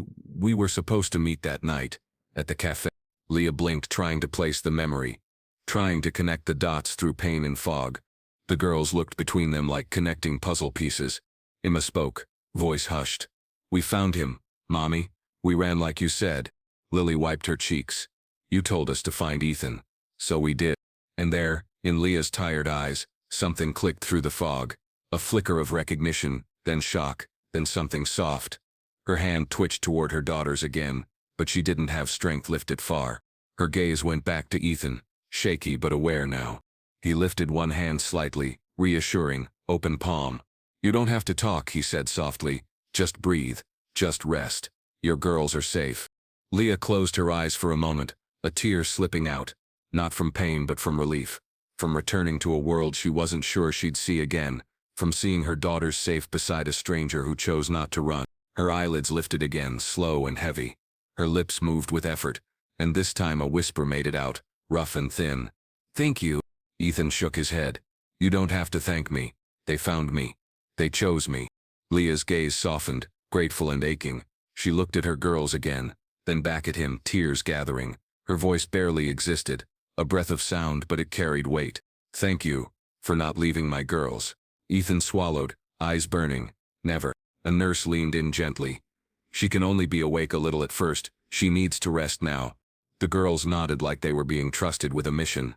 were supposed to meet that night, at the café." Leah blinked, trying to place the memory, trying to connect the dots through pain and fog. The girls looked between them like connecting puzzle pieces. Emma spoke, voice hushed. "We found him, Mommy. We ran like you said." Lily wiped her cheeks. "You told us to find Ethan. So we did." And there, in Leah's tired eyes, something clicked through the fog. A flicker of recognition, then shock, then something soft. Her hand twitched toward her daughters again, but she didn't have strength lifted far. Her gaze went back to Ethan, shaky but aware now. He lifted one hand slightly, reassuring, open palm. "You don't have to talk," he said softly. "Just breathe. Just rest. Your girls are safe." Leah closed her eyes for a moment, a tear slipping out, not from pain but from relief, from returning to a world she wasn't sure she'd see again, from seeing her daughters safe beside a stranger who chose not to run. Her eyelids lifted again, slow and heavy. Her lips moved with effort, and this time a whisper made it out, rough and thin. "Thank you." Ethan shook his head. "You don't have to thank me. They found me. They chose me." Leah's gaze softened, grateful and aching. She looked at her girls again, then back at him, tears gathering. Her voice barely existed, a breath of sound, but it carried weight. "Thank you for not leaving my girls." Ethan swallowed, eyes burning. "Never." A nurse leaned in gently. "She can only be awake a little at first. She needs to rest now." The girls nodded like they were being trusted with a mission.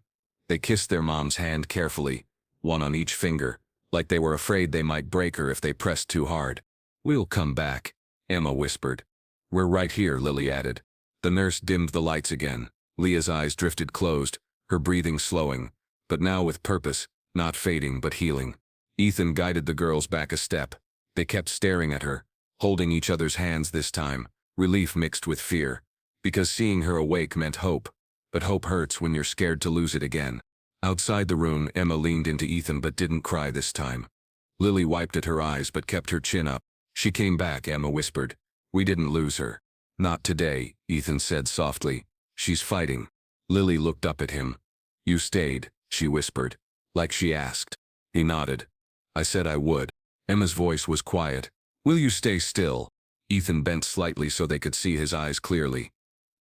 They kissed their mom's hand carefully, one on each finger, like they were afraid they might break her if they pressed too hard. "We'll come back," Emma whispered. "We're right here," Lily added. The nurse dimmed the lights again. Leah's eyes drifted closed, her breathing slowing, but now with purpose, not fading but healing. Ethan guided the girls back a step. They kept staring at her, holding each other's hands this time, relief mixed with fear. Because seeing her awake meant hope, but hope hurts when you're scared to lose it again. Outside the room, Emma leaned into Ethan but didn't cry this time. Lily wiped at her eyes but kept her chin up. "She came back," Emma whispered. "We didn't lose her." "Not today," Ethan said softly. "She's fighting." Lily looked up at him. "You stayed," she whispered, like she asked. He nodded. "I said I would." Emma's voice was quiet. "Will you stay still?" Ethan bent slightly so they could see his eyes clearly.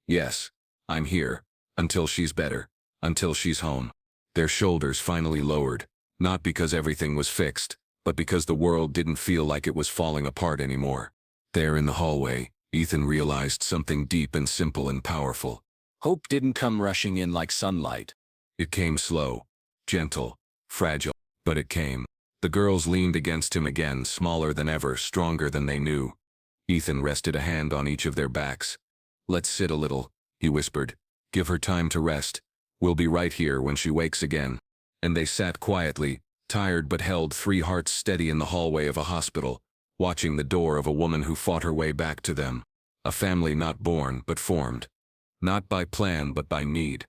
"Yes, I'm here. Until she's better. Until she's home." Their shoulders finally lowered, not because everything was fixed, but because the world didn't feel like it was falling apart anymore. There in the hallway, Ethan realized something deep and simple and powerful. Hope didn't come rushing in like sunlight. It came slow, gentle, fragile, but it came. The girls leaned against him again, smaller than ever, stronger than they knew. Ethan rested a hand on each of their backs. "Let's sit a little," he whispered. "Give her time to rest. We'll be right here when she wakes again." And they sat quietly, tired but held 3 hearts steady in the hallway of a hospital, watching the door of a woman who fought her way back to them. A family not born but formed. Not by plan but by need.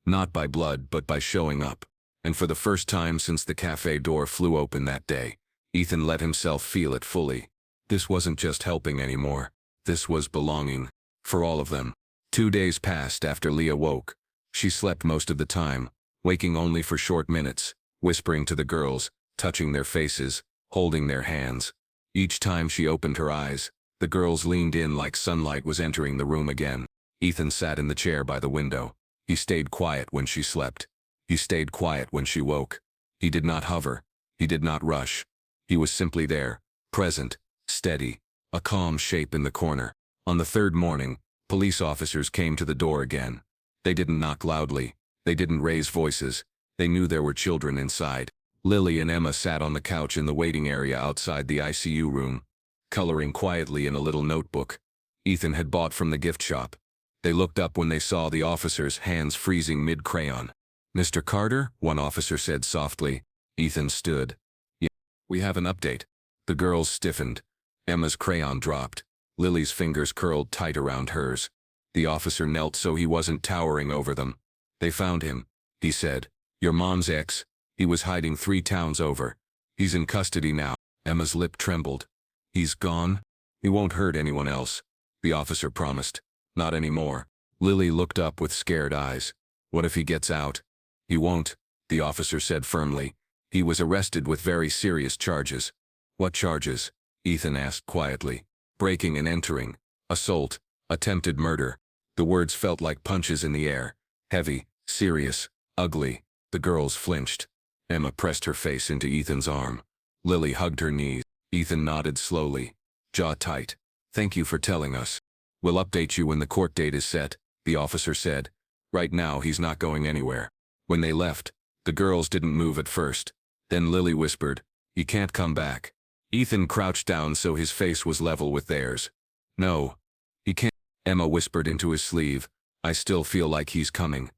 Not by blood but by showing up. And for the first time since the cafe door flew open that day, Ethan let himself feel it fully. This wasn't just helping anymore. This was belonging. For all of them. 2 days passed after Leah woke. She slept most of the time, waking only for short minutes, whispering to the girls, touching their faces, holding their hands. Each time she opened her eyes, the girls leaned in like sunlight was entering the room again. Ethan sat in the chair by the window. He stayed quiet when she slept. He stayed quiet when she woke. He did not hover. He did not rush. He was simply there, present, steady, a calm shape in the corner. On the 3rd morning, police officers came to the door again. They didn't knock loudly. They didn't raise voices. They knew there were children inside. Lily and Emma sat on the couch in the waiting area outside the ICU room, coloring quietly in a little notebook Ethan had bought from the gift shop. They looked up when they saw the officers, hands freezing mid-crayon. "Mr. Carter," one officer said softly. Ethan stood. "Yeah, we have an update." The girls stiffened. Emma's crayon dropped. Lily's fingers curled tight around hers. The officer knelt so he wasn't towering over them. "They found him," he said. "Your mom's ex. He was hiding 3 towns over. He's in custody now." Emma's lip trembled. "He's gone? He won't hurt anyone else," the officer promised. "Not anymore." Lily looked up with scared eyes. "What if he gets out?" "He won't," the officer said firmly. "He was arrested with very serious charges." "What charges?" Ethan asked quietly. "Breaking and entering, assault, attempted murder." The words felt like punches in the air. Heavy, serious, ugly. The girls flinched. Emma pressed her face into Ethan's arm. Lily hugged her knees. Ethan nodded slowly, jaw tight. "Thank you for telling us. We'll update you when the court date is set," the officer said. "Right now he's not going anywhere." When they left, the girls didn't move at first. Then Lily whispered, "He can't come back." Ethan crouched down so his face was level with theirs. "No, he can't." Emma whispered into his sleeve, "I still feel like he's coming."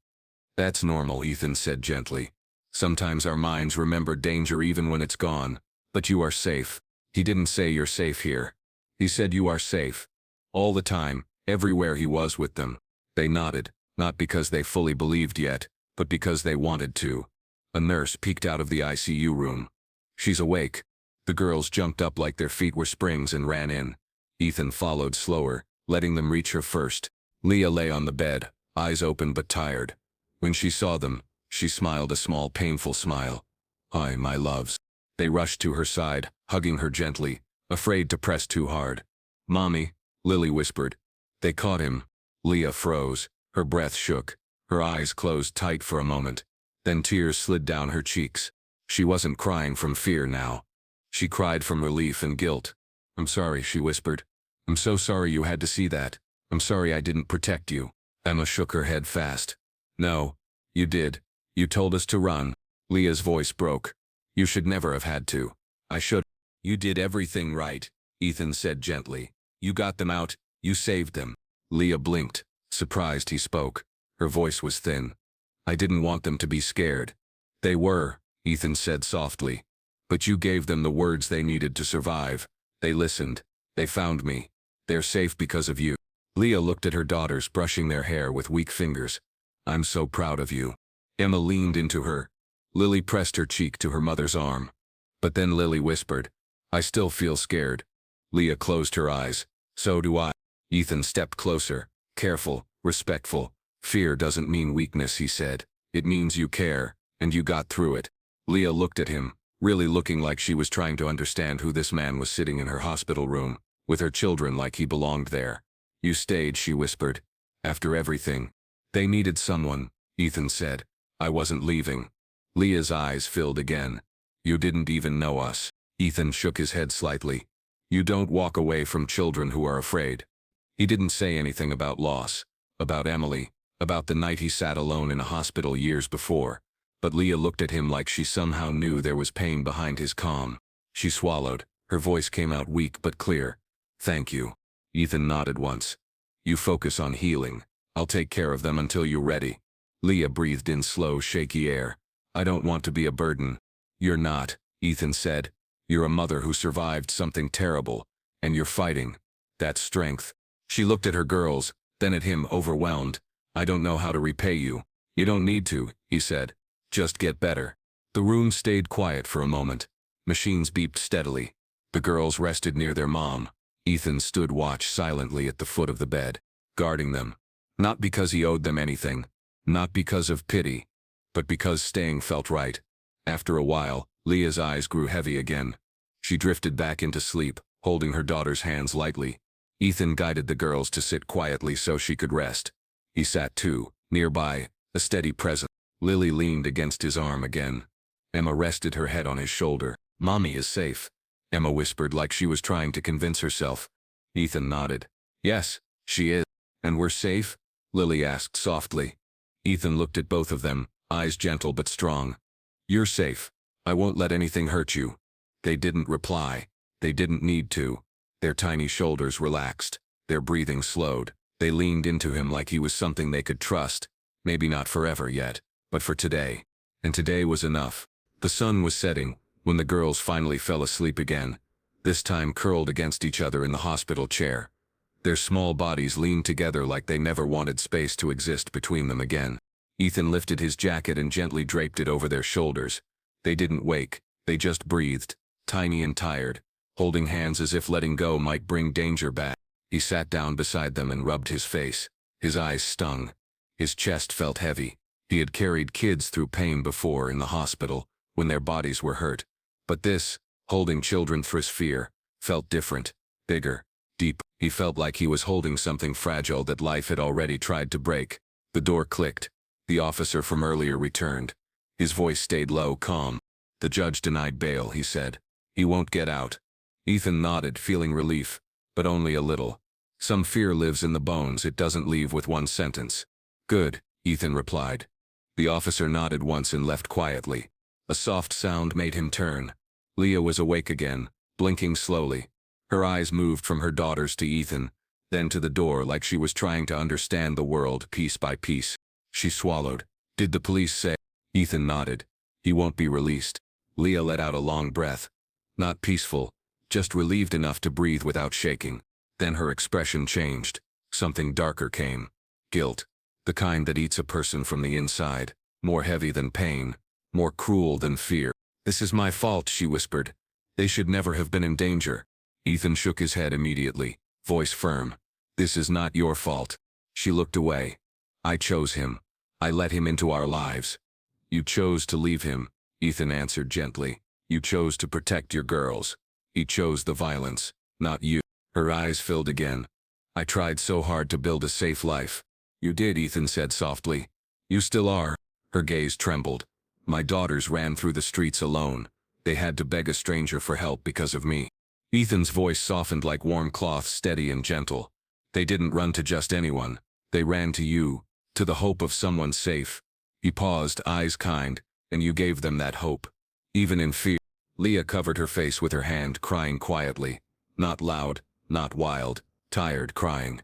"That's normal," Ethan said gently. "Sometimes our minds remember danger even when it's gone. But you are safe." He didn't say you're safe here. He said you are safe. All the time, everywhere he was with them. They nodded, not because they fully believed yet, but because they wanted to. A nurse peeked out of the ICU room. "She's awake." The girls jumped up like their feet were springs and ran in. Ethan followed slower, letting them reach her first. Leah lay on the bed, eyes open but tired. When she saw them, she smiled a small painful smile. "Hi, my loves." They rushed to her side, hugging her gently, afraid to press too hard. "Mommy," Lily whispered. They caught him. Leah froze. Her breath shook. Her eyes closed tight for a moment. Then tears slid down her cheeks. She wasn't crying from fear now. She cried from relief and guilt. "I'm sorry," she whispered. "I'm so sorry you had to see that. I'm sorry I didn't protect you." Emma shook her head fast. "No, you did. You told us to run." Leah's voice broke. "You should never have had to." "I should." "You did everything right," Ethan said gently. "You got them out. You saved them." Leah blinked, surprised he spoke. Her voice was thin. "I didn't want them to be scared." "They were," Ethan said softly. "But you gave them the words they needed to survive. They listened. They found me. They're safe because of you." Leah looked at her daughters brushing their hair with weak fingers. "I'm so proud of you." Emma leaned into her. Lily pressed her cheek to her mother's arm. But then Lily whispered, "I still feel scared." Leah closed her eyes. "So do I." Ethan stepped closer, careful, respectful. "Fear doesn't mean weakness," he said. "It means you care, and you got through it." Leah looked at him, really looking like she was trying to understand who this man was sitting in her hospital room, with her children like he belonged there. "You stayed," she whispered. "After everything." "They needed someone," Ethan said. "I wasn't leaving." Leah's eyes filled again. "You didn't even know us." Ethan shook his head slightly. "You don't walk away from children who are afraid." He didn't say anything about loss, about Emily, about the night he sat alone in a hospital years before. But Leah looked at him like she somehow knew there was pain behind his calm. She swallowed. Her voice came out weak but clear. "Thank you." Ethan nodded once. You focus on healing. I'll take care of them until you're ready. Leah breathed in slow, shaky air. I don't want to be a burden. You're not, Ethan said. You're a mother who survived something terrible, and you're fighting. That's strength. She looked at her girls, then at him, overwhelmed. I don't know how to repay you. You don't need to, he said. Just get better. The room stayed quiet for a moment. Machines beeped steadily. The girls rested near their mom. Ethan stood watch silently at the foot of the bed, guarding them. Not because he owed them anything, not because of pity, but because staying felt right. After a while, Leah's eyes grew heavy again. She drifted back into sleep, holding her daughter's hands lightly. Ethan guided the girls to sit quietly so she could rest. He sat too, nearby, a steady presence. Lily leaned against his arm again. Emma rested her head on his shoulder. Mommy is safe, Emma whispered like she was trying to convince herself. Ethan nodded. Yes, she is. And we're safe? Lily asked softly. Ethan looked at both of them, eyes gentle but strong. You're safe. I won't let anything hurt you. They didn't reply. They didn't need to. Their tiny shoulders relaxed. Their breathing slowed. They leaned into him like he was something they could trust. Maybe not forever yet, but for today. And today was enough. The sun was setting when the girls finally fell asleep again, this time curled against each other in the hospital chair. Their small bodies leaned together like they never wanted space to exist between them again. Ethan lifted his jacket and gently draped it over their shoulders. They didn't wake, they just breathed, tiny and tired, holding hands as if letting go might bring danger back. He sat down beside them and rubbed his face. His eyes stung. His chest felt heavy. He had carried kids through pain before in the hospital, when their bodies were hurt. But this, holding children through fear, felt different, bigger, deep. He felt like he was holding something fragile that life had already tried to break. The door clicked. The officer from earlier returned. His voice stayed low, calm. The judge denied bail, he said. He won't get out. Ethan nodded, feeling relief, but only a little. Some fear lives in the bones, it doesn't leave with one sentence. Good, Ethan replied. The officer nodded once and left quietly. A soft sound made him turn. Leah was awake again, blinking slowly. Her eyes moved from her daughters to Ethan, then to the door like she was trying to understand the world piece by piece. She swallowed. Did the police say? Ethan nodded. He won't be released. Leah let out a long breath. Not peaceful, just relieved enough to breathe without shaking. Then her expression changed. Something darker came. Guilt. The kind that eats a person from the inside. More heavy than pain. More cruel than fear. This is my fault, she whispered. They should never have been in danger. Ethan shook his head immediately, voice firm. This is not your fault. She looked away. I chose him. I let him into our lives. You chose to leave him, Ethan answered gently. You chose to protect your girls. He chose the violence, not you. Her eyes filled again. I tried so hard to build a safe life. You did, Ethan said softly. You still are. Her gaze trembled. My daughters ran through the streets alone. They had to beg a stranger for help because of me. Ethan's voice softened like warm cloth, steady and gentle. They didn't run to just anyone. They ran to you, to the hope of someone safe. He paused, eyes kind, and you gave them that hope. Even in fear. Leah covered her face with her hand, crying quietly. Not loud, not wild, tired crying.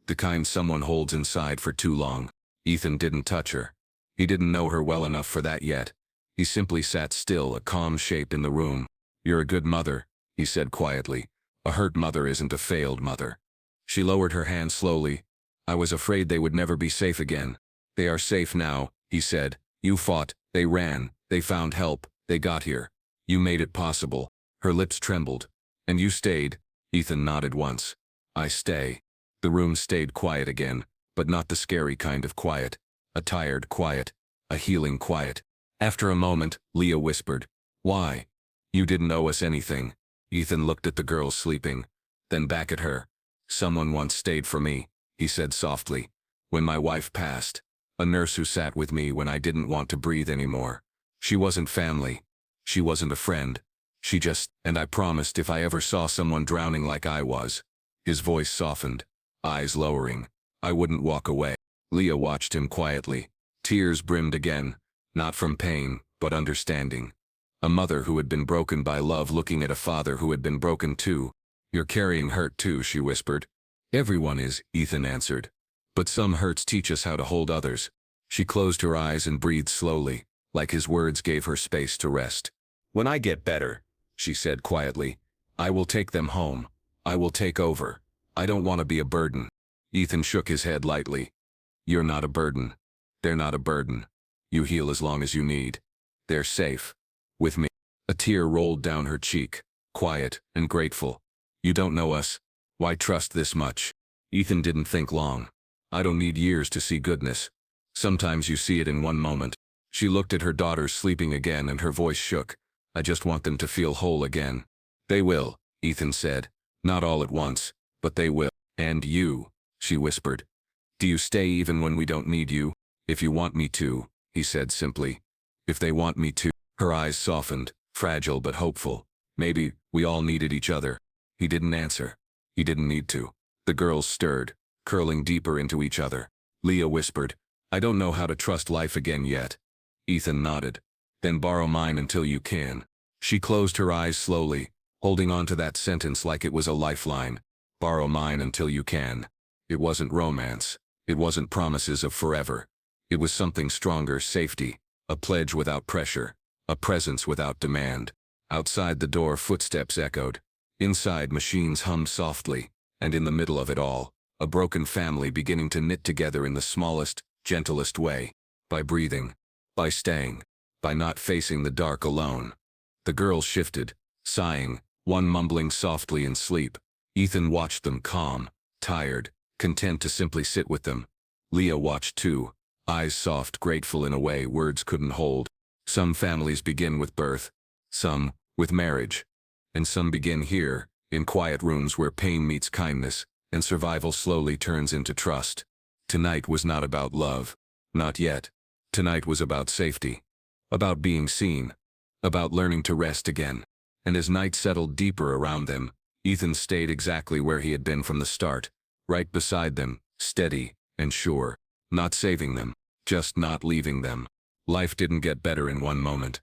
The kind someone holds inside for too long. Ethan didn't touch her. He didn't know her well enough for that yet. He simply sat still, a calm shape in the room. You're a good mother, he said quietly. A hurt mother isn't a failed mother. She lowered her hand slowly. I was afraid they would never be safe again. They are safe now, he said. You fought, they ran, they found help, they got here. You made it possible. Her lips trembled. And you stayed. Ethan nodded once. I stay. The room stayed quiet again, but not the scary kind of quiet. A tired quiet. A healing quiet. After a moment, Leah whispered, Why? You didn't owe us anything. Ethan looked at the girls sleeping, then back at her. Someone once stayed for me, he said softly. When my wife passed. A nurse who sat with me when I didn't want to breathe anymore. She wasn't family. She wasn't a friend. She just, and I promised if I ever saw someone drowning like I was. His voice softened, eyes lowering. I wouldn't walk away. Leah watched him quietly. Tears brimmed again, not from pain, but understanding. A mother who had been broken by love looking at a father who had been broken too. You're carrying hurt too, she whispered. Everyone is, Ethan answered. But some hurts teach us how to hold others. She closed her eyes and breathed slowly, like his words gave her space to rest. When I get better, she said quietly, I will take them home. I will take over. I don't want to be a burden. Ethan shook his head lightly. You're not a burden. They're not a burden. You heal as long as you need. They're safe. With me. A tear rolled down her cheek, quiet and grateful. You don't know us. Why trust this much? Ethan didn't think long. I don't need years to see goodness. Sometimes you see it in one moment. She looked at her daughters sleeping again and her voice shook. I just want them to feel whole again. They will, Ethan said. Not all at once, but they will. And you, she whispered. Do you stay even when we don't need you? If you want me to, he said simply. If they want me to. Her eyes softened, fragile but hopeful. Maybe we all needed each other. He didn't answer. He didn't need to. The girls stirred, curling deeper into each other. Leah whispered, I don't know how to trust life again yet. Ethan nodded. Then borrow mine until you can. She closed her eyes slowly, holding on to that sentence like it was a lifeline. Borrow mine until you can. It wasn't romance. It wasn't promises of forever. It was something stronger, safety, a pledge without pressure, a presence without demand. Outside the door footsteps echoed. Inside machines hummed softly, and in the middle of it all, a broken family beginning to knit together in the smallest, gentlest way. By breathing. By staying. By not facing the dark alone. The girls shifted, sighing, one mumbling softly in sleep. Ethan watched them calm, tired, content to simply sit with them. Leah watched too, eyes soft, grateful in a way words couldn't hold. Some families begin with birth, some with marriage, and some begin here, in quiet rooms where pain meets kindness, and survival slowly turns into trust. Tonight was not about love. Not yet. Tonight was about safety. About being seen. About learning to rest again. And as night settled deeper around them, Ethan stayed exactly where he had been from the start, right beside them, steady and sure. Not saving them, just not leaving them. Life didn't get better in one moment.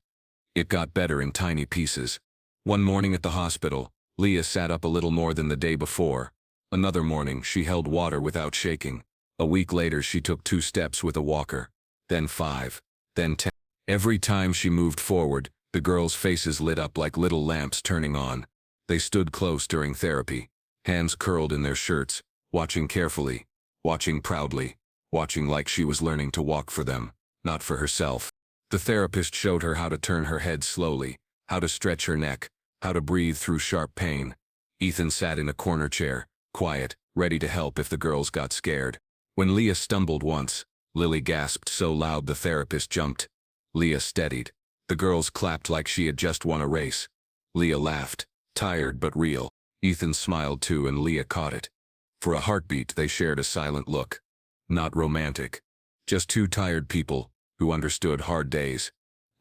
It got better in tiny pieces. One morning at the hospital, Leah sat up a little more than the day before. Another morning, she held water without shaking. A week later, she took 2 steps with a walker. Then 5. Then 10. Every time she moved forward, the girls' faces lit up like little lamps turning on. They stood close during therapy, hands curled in their shirts, watching carefully, watching proudly, watching like she was learning to walk for them, not for herself. The therapist showed her how to turn her head slowly, how to stretch her neck, how to breathe through sharp pain. Ethan sat in a corner chair, quiet, ready to help if the girls got scared. When Leah stumbled once, Lily gasped so loud the therapist jumped. Leah steadied. The girls clapped like she had just won a race. Leah laughed, tired but real. Ethan smiled too and Leah caught it. For a heartbeat they shared a silent look. Not romantic. Just 2 tired people who understood hard days.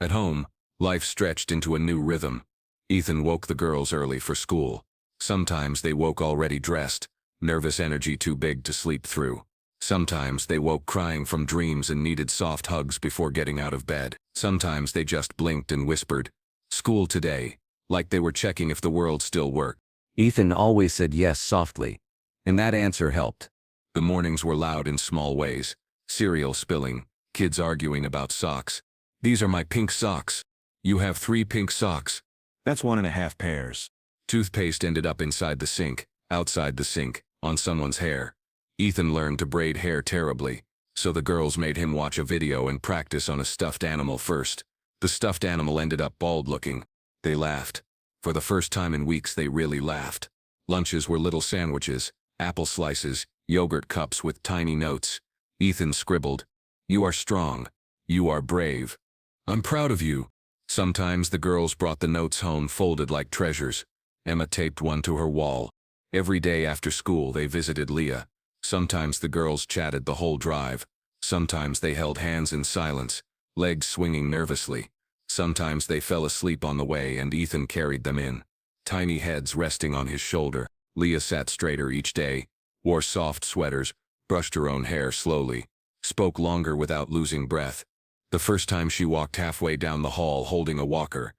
At home, life stretched into a new rhythm. Ethan woke the girls early for school. Sometimes they woke already dressed, nervous energy too big to sleep through. Sometimes they woke crying from dreams and needed soft hugs before getting out of bed. Sometimes they just blinked and whispered, "School today," like they were checking if the world still worked. Ethan always said yes softly, and that answer helped. The mornings were loud in small ways. Cereal spilling, kids arguing about socks. "These are my pink socks. You have 3 pink socks." That's 1.5 pairs. Toothpaste ended up inside the sink, outside the sink, on someone's hair. Ethan learned to braid hair terribly, so the girls made him watch a video and practice on a stuffed animal first. The stuffed animal ended up bald-looking. They laughed. For the first time in weeks they really laughed. Lunches were little sandwiches, apple slices, yogurt cups with tiny notes. Ethan scribbled, "You are strong. You are brave. I'm proud of you." Sometimes the girls brought the notes home folded like treasures. Emma taped one to her wall. Every day after school they visited Leah. Sometimes the girls chatted the whole drive. Sometimes they held hands in silence, legs swinging nervously. Sometimes they fell asleep on the way and Ethan carried them in. Tiny heads resting on his shoulder. Leah sat straighter each day, wore soft sweaters, brushed her own hair slowly, spoke longer without losing breath. The first time she walked halfway down the hall holding a walker.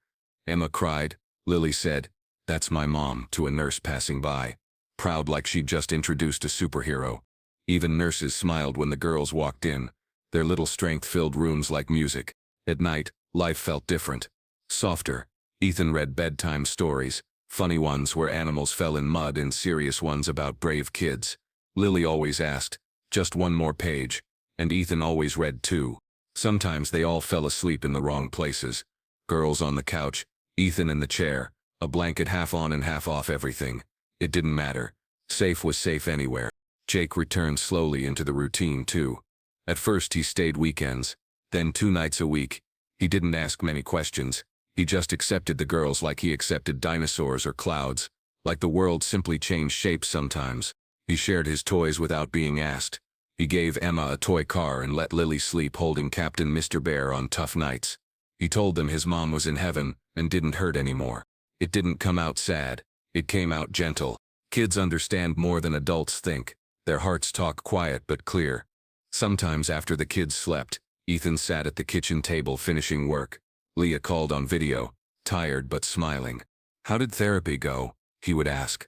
Emma cried. Lily said, "That's my mom," to a nurse passing by. proud like she'd just introduced a superhero. Even nurses smiled when the girls walked in. Their little strength filled rooms like music. At night, life felt different. Softer. Ethan read bedtime stories, funny ones where animals fell in mud and serious ones about brave kids. Lily always asked, "Just one more page," and Ethan always read too. Sometimes they all fell asleep in the wrong places. Girls on the couch, Ethan in the chair, a blanket half on and half off everything. It didn't matter. Safe was safe anywhere. Jake returned slowly into the routine too. At first he stayed weekends, then 2 nights a week. He didn't ask many questions. He just accepted the girls like he accepted dinosaurs or clouds, like the world simply changed shapes sometimes. He shared his toys without being asked. He gave Emma a toy car and let Lily sleep holding Captain Mr. Bear on tough nights. He told them his mom was in heaven and didn't hurt anymore. It didn't come out sad. It came out gentle. Kids understand more than adults think. Their hearts talk quiet but clear. Sometimes after the kids slept, Ethan sat at the kitchen table finishing work. Leah called on video, tired but smiling. "How did therapy go?" he would ask.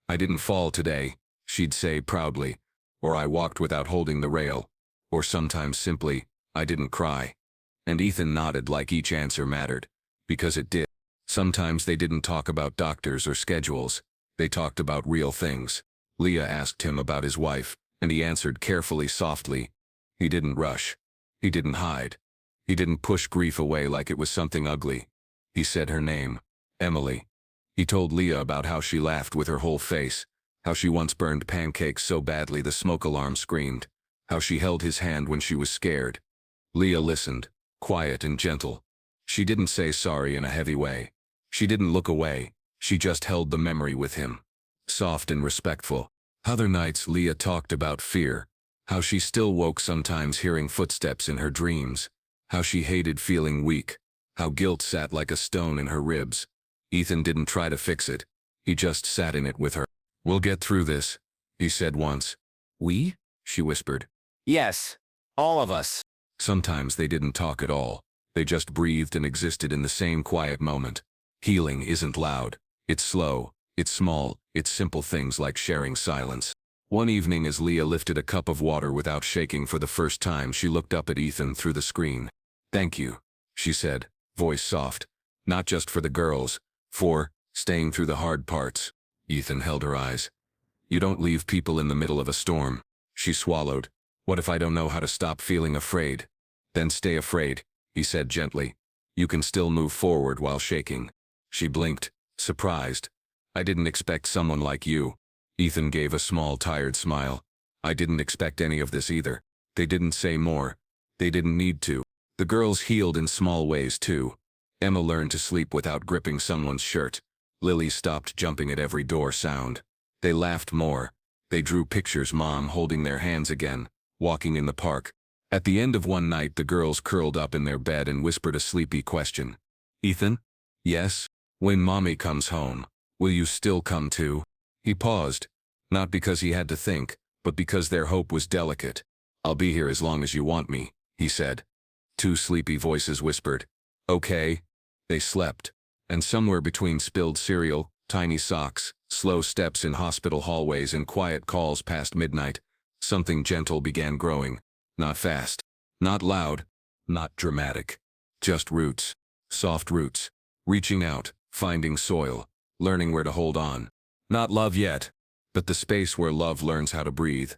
"I didn't fall today," she'd say proudly. Or "I walked without holding the rail." Or sometimes simply, "I didn't cry." And Ethan nodded like each answer mattered. Because it did. Sometimes they didn't talk about doctors or schedules. They talked about real things. Leah asked him about his wife, and he answered carefully, softly. He didn't rush. He didn't hide. He didn't push grief away like it was something ugly. He said her name, Emily. He told Leah about how she laughed with her whole face, how she once burned pancakes so badly the smoke alarm screamed, how she held his hand when she was scared. Leah listened, quiet and gentle. She didn't say sorry in a heavy way. She didn't look away. She just held the memory with him. Soft and respectful. Other nights Leah talked about fear, how she still woke sometimes hearing footsteps in her dreams, how she hated feeling weak, how guilt sat like a stone in her ribs. Ethan didn't try to fix it. He just sat in it with her. "We'll get through this," he said once. "We?" she whispered. Yes, all of us. Sometimes they didn't talk at all. They just breathed and existed in the same quiet moment. Healing isn't loud. It's slow. It's small. It's simple things like sharing silence. One evening as Leah lifted a cup of water without shaking for the first time, she looked up at Ethan through the screen. "Thank you," she said, voice soft. "Not just for the girls. For staying through the hard parts." Ethan held her eyes. "You don't leave people in the middle of a storm." She swallowed. "What if I don't know how to stop feeling afraid?" "Then stay afraid," he said gently. "You can still move forward while shaking." She blinked, surprised. "I didn't expect someone like you." Ethan gave a small, tired smile. "I didn't expect any of this either." They didn't say more. They didn't need to. The girls healed in small ways too. Emma learned to sleep without gripping someone's shirt. Lily stopped jumping at every door sound. They laughed more. They drew pictures, mom holding their hands again, walking in the park. At the end of one night the girls curled up in their bed and whispered a sleepy question. "Ethan?" "Yes?" "When mommy comes home, will you still come too?" He paused, not because he had to think, but because their hope was delicate. "I'll be here as long as you want me," he said. 2 sleepy voices whispered, "Okay." They slept, and somewhere between spilled cereal, tiny socks, slow steps in hospital hallways and quiet calls past midnight, something gentle began growing. Not fast, not loud, not dramatic. Just roots, soft roots, reaching out, finding soil, learning where to hold on. Not love yet, but the space where love learns how to breathe.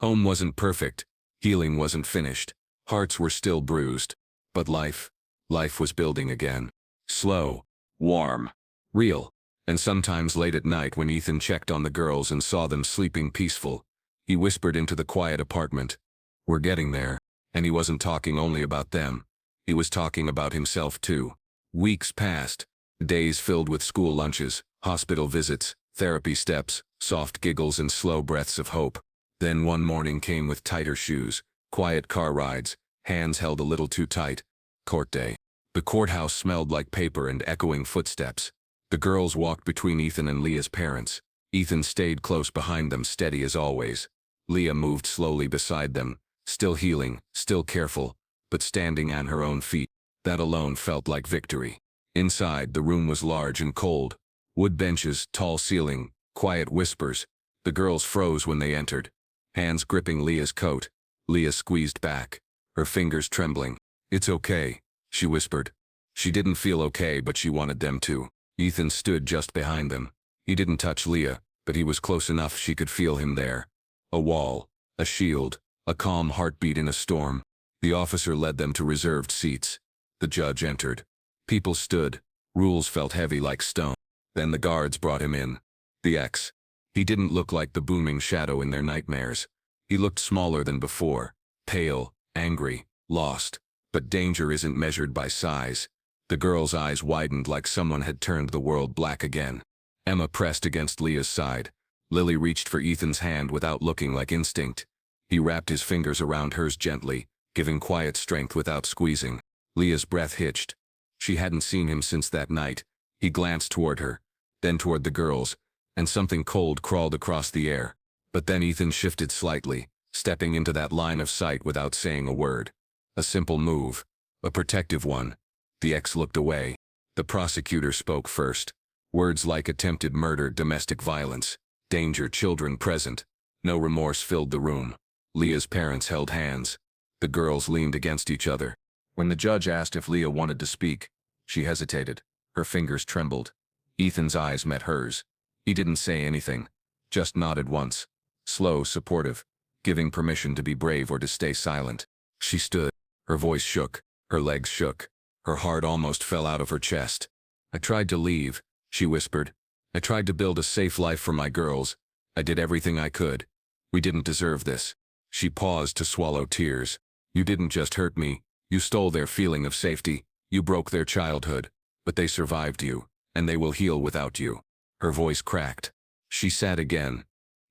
Home wasn't perfect. Healing wasn't finished. Hearts were still bruised. But life was building again. Slow, warm, real. And sometimes late at night when Ethan checked on the girls and saw them sleeping peaceful, he whispered into the quiet apartment, "We're getting there." And he wasn't talking only about them. He was talking about himself too. Weeks passed, days filled with school lunches, hospital visits, therapy steps, soft giggles and slow breaths of hope. Then one morning came with tighter shoes, quiet car rides, hands held a little too tight. Court day. The courthouse smelled like paper and echoing footsteps. The girls walked between Ethan and Leah's parents. Ethan stayed close behind them, steady as always. Leah moved slowly beside them, still healing, still careful, but standing on her own feet. That alone felt like victory. Inside, the room was large and cold. Wood benches, tall ceiling, quiet whispers. The girls froze when they entered, hands gripping Leah's coat. Leah squeezed back, her fingers trembling. "It's okay," she whispered. She didn't feel okay, but she wanted them to. Ethan stood just behind them. He didn't touch Leah, but he was close enough she could feel him there. A wall, a shield, a calm heartbeat in a storm. The officer led them to reserved seats. The judge entered. People stood. Rules felt heavy like stone. Then the guards brought him in. The ex. He didn't look like the booming shadow in their nightmares. He looked smaller than before, pale, angry, lost. But danger isn't measured by size. The girl's eyes widened like someone had turned the world black again. Emma pressed against Leah's side. Lily reached for Ethan's hand without looking, like instinct. He wrapped his fingers around hers gently, giving quiet strength without squeezing. Leah's breath hitched. She hadn't seen him since that night. He glanced toward her, then toward the girls, and something cold crawled across the air. But then Ethan shifted slightly, stepping into that line of sight without saying a word. A simple move, a protective one. The ex looked away. The prosecutor spoke first. Words like attempted murder, domestic violence, danger, children present. No remorse filled the room. Leah's parents held hands. The girls leaned against each other. When the judge asked if Leah wanted to speak, she hesitated. Her fingers trembled. Ethan's eyes met hers. He didn't say anything, just nodded once. Slow, supportive, giving permission to be brave or to stay silent. She stood. Her voice shook. Her legs shook. Her heart almost fell out of her chest. "I tried to leave," she whispered. "I tried to build a safe life for my girls. I did everything I could. We didn't deserve this." She paused to swallow tears. "You didn't just hurt me. You stole their feeling of safety. You broke their childhood. But they survived you, and they will heal without you." Her voice cracked. She sat again.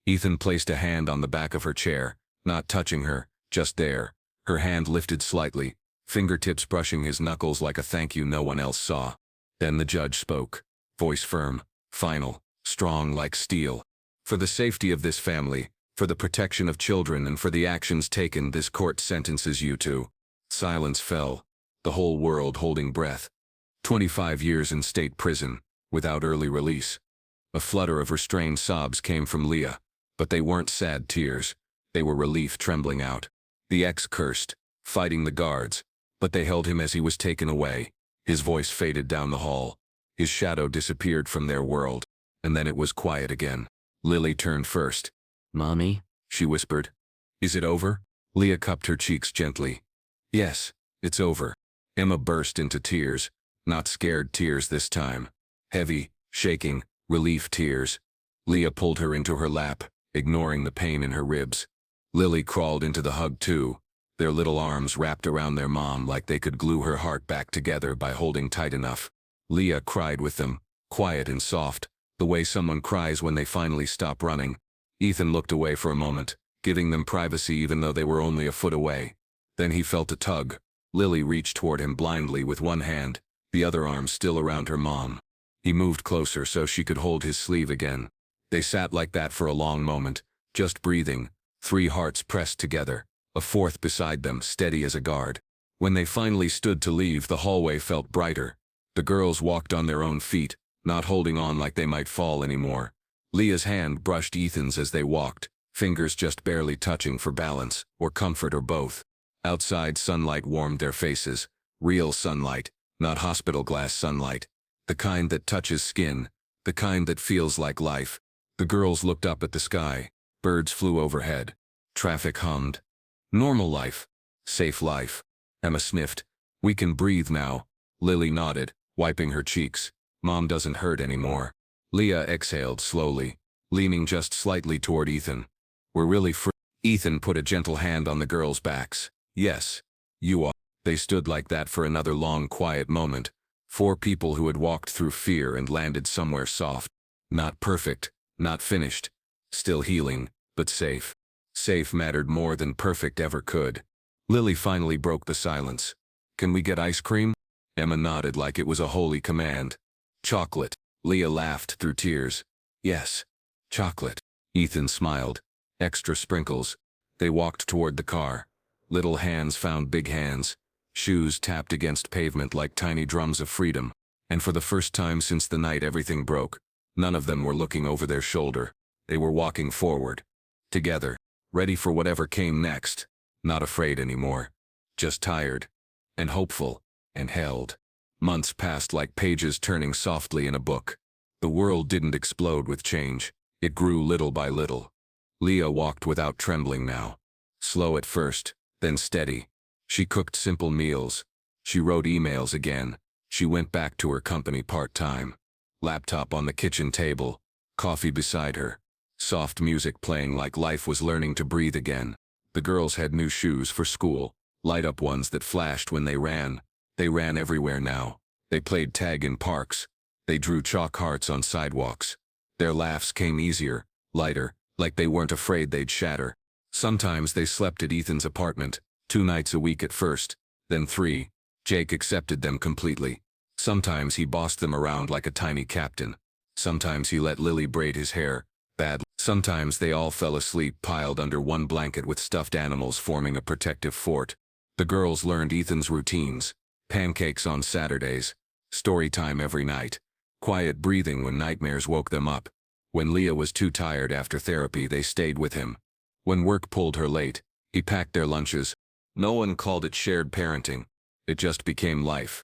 Ethan placed a hand on the back of her chair, not touching her, just there. Her hand lifted slightly, fingertips brushing his knuckles like a thank you no one else saw. Then the judge spoke, voice firm, final, strong like steel. "For the safety of this family, for the protection of children, and for the actions taken, this court sentences you to." Silence fell, the whole world holding breath. 25 years in state prison, without early release. A flutter of restrained sobs came from Leah, but they weren't sad tears. They were relief trembling out. The ex cursed, fighting the guards, but they held him as he was taken away. His voice faded down the hall. His shadow disappeared from their world, and then it was quiet again. Lily turned first. Mommy? She whispered. "Is it over?" Leah cupped her cheeks gently. "Yes, it's over." Emma burst into tears, not scared tears this time. Heavy, shaking, relief tears. Leah pulled her into her lap, ignoring the pain in her ribs. Lily crawled into the hug too, their little arms wrapped around their mom like they could glue her heart back together by holding tight enough. Leah cried with them, quiet and soft, the way someone cries when they finally stop running. Ethan looked away for a moment, giving them privacy even though they were only a foot away. Then he felt a tug. Lily reached toward him blindly with one hand, the other arm still around her mom. He moved closer so she could hold his sleeve again. They sat like that for a long moment, just breathing, 3 hearts pressed together, a fourth beside them, steady as a guard. When they finally stood to leave, the hallway felt brighter. The girls walked on their own feet, not holding on like they might fall anymore. Leah's hand brushed Ethan's as they walked, fingers just barely touching for balance, or comfort, or both. Outside sunlight warmed their faces, real sunlight, not hospital glass sunlight. The kind that touches skin, the kind that feels like life. The girls looked up at the sky. Birds flew overhead. Traffic hummed. Normal life. Safe life. Emma sniffed. "We can breathe now." Lily nodded, wiping her cheeks. "Mom doesn't hurt anymore." Leah exhaled slowly, leaning just slightly toward Ethan. "We're really free." Ethan put a gentle hand on the girls' backs. "Yes, you are." They stood like that for another long, quiet moment. 4 people who had walked through fear and landed somewhere soft. Not perfect, not finished. Still healing, but safe. Safe mattered more than perfect ever could. Lily finally broke the silence. "Can we get ice cream?" Emma nodded like it was a holy command. "Chocolate." Leah laughed through tears. "Yes, chocolate." Ethan smiled. "Extra sprinkles." They walked toward the car. Little hands found big hands. Shoes tapped against pavement like tiny drums of freedom. And for the first time since the night everything broke, none of them were looking over their shoulder. They were walking forward. Together. Ready for whatever came next. Not afraid anymore. Just tired. And hopeful. And held. Months passed like pages turning softly in a book. The world didn't explode with change. It grew little by little. Leah walked without trembling now. Slow at first, then steady. She cooked simple meals. She wrote emails again. She went back to her company part-time. Laptop on the kitchen table. Coffee beside her. Soft music playing like life was learning to breathe again. The girls had new shoes for school. Light-up ones that flashed when they ran. They ran everywhere now. They played tag in parks. They drew chalk hearts on sidewalks. Their laughs came easier, lighter, like they weren't afraid they'd shatter. Sometimes they slept at Ethan's apartment, 2 nights a week at first, then 3. Jake accepted them completely. Sometimes he bossed them around like a tiny captain. Sometimes he let Lily braid his hair, badly. Sometimes they all fell asleep piled under one blanket with stuffed animals forming a protective fort. The girls learned Ethan's routines. Pancakes on Saturdays. Story time every night. Quiet breathing when nightmares woke them up. When Leah was too tired after therapy, they stayed with him. When work pulled her late, he packed their lunches. No one called it shared parenting. It just became life.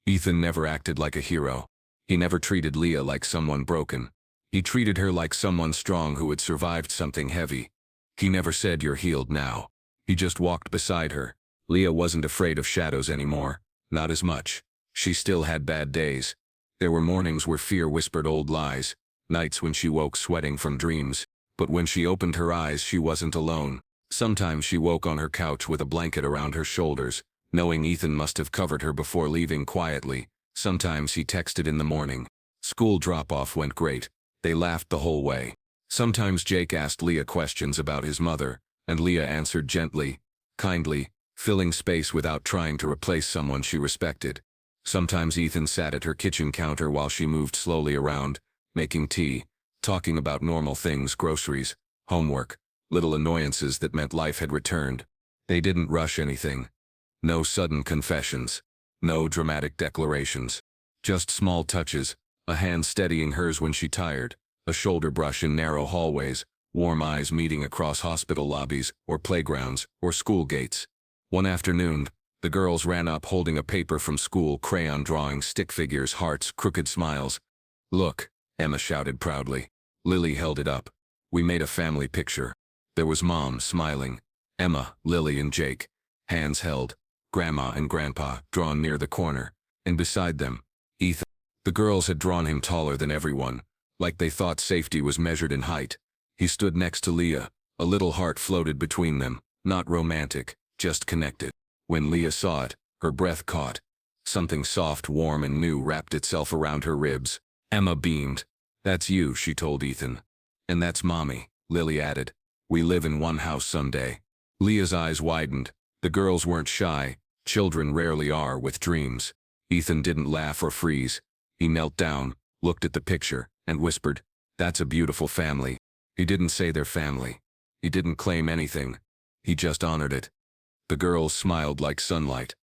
Ethan never acted like a hero. He never treated Leah like someone broken. He treated her like someone strong who had survived something heavy. He never said, "You're healed now." He just walked beside her. Leah wasn't afraid of shadows anymore. Not as much. She still had bad days. There were mornings where fear whispered old lies. Nights when she woke sweating from dreams. But when she opened her eyes, she wasn't alone. Sometimes she woke on her couch with a blanket around her shoulders, knowing Ethan must have covered her before leaving quietly. Sometimes he texted in the morning. School drop-off went great. They laughed the whole way. Sometimes Jake asked Leah questions about his mother, and Leah answered gently, kindly, filling space without trying to replace someone she respected. Sometimes Ethan sat at her kitchen counter while she moved slowly around, making tea, talking about normal things, groceries, homework, little annoyances that meant life had returned. They didn't rush anything. No sudden confessions. No dramatic declarations. Just small touches, a hand steadying hers when she tired, a shoulder brush in narrow hallways, warm eyes meeting across hospital lobbies, or playgrounds, or school gates. One afternoon, the girls ran up holding a paper from school, crayon drawings, stick figures, hearts, crooked smiles. "Look," Emma shouted proudly. Lily held it up. "We made a family picture." There was Mom smiling. Emma, Lily, and Jake, hands held. Grandma and Grandpa drawn near the corner. And beside them, Ethan. The girls had drawn him taller than everyone, like they thought safety was measured in height. He stood next to Leah. A little heart floated between them, not romantic, just connected. When Leah saw it, her breath caught. Something soft, warm, and new wrapped itself around her ribs. Emma beamed. "That's you," she told Ethan. "And that's Mommy," Lily added. "We live in one house someday." Leah's eyes widened. The girls weren't shy. Children rarely are with dreams. Ethan didn't laugh or freeze. He knelt down, looked at the picture, and whispered, "That's a beautiful family." He didn't say their family. He didn't claim anything. He just honored it. The girls smiled like sunlight.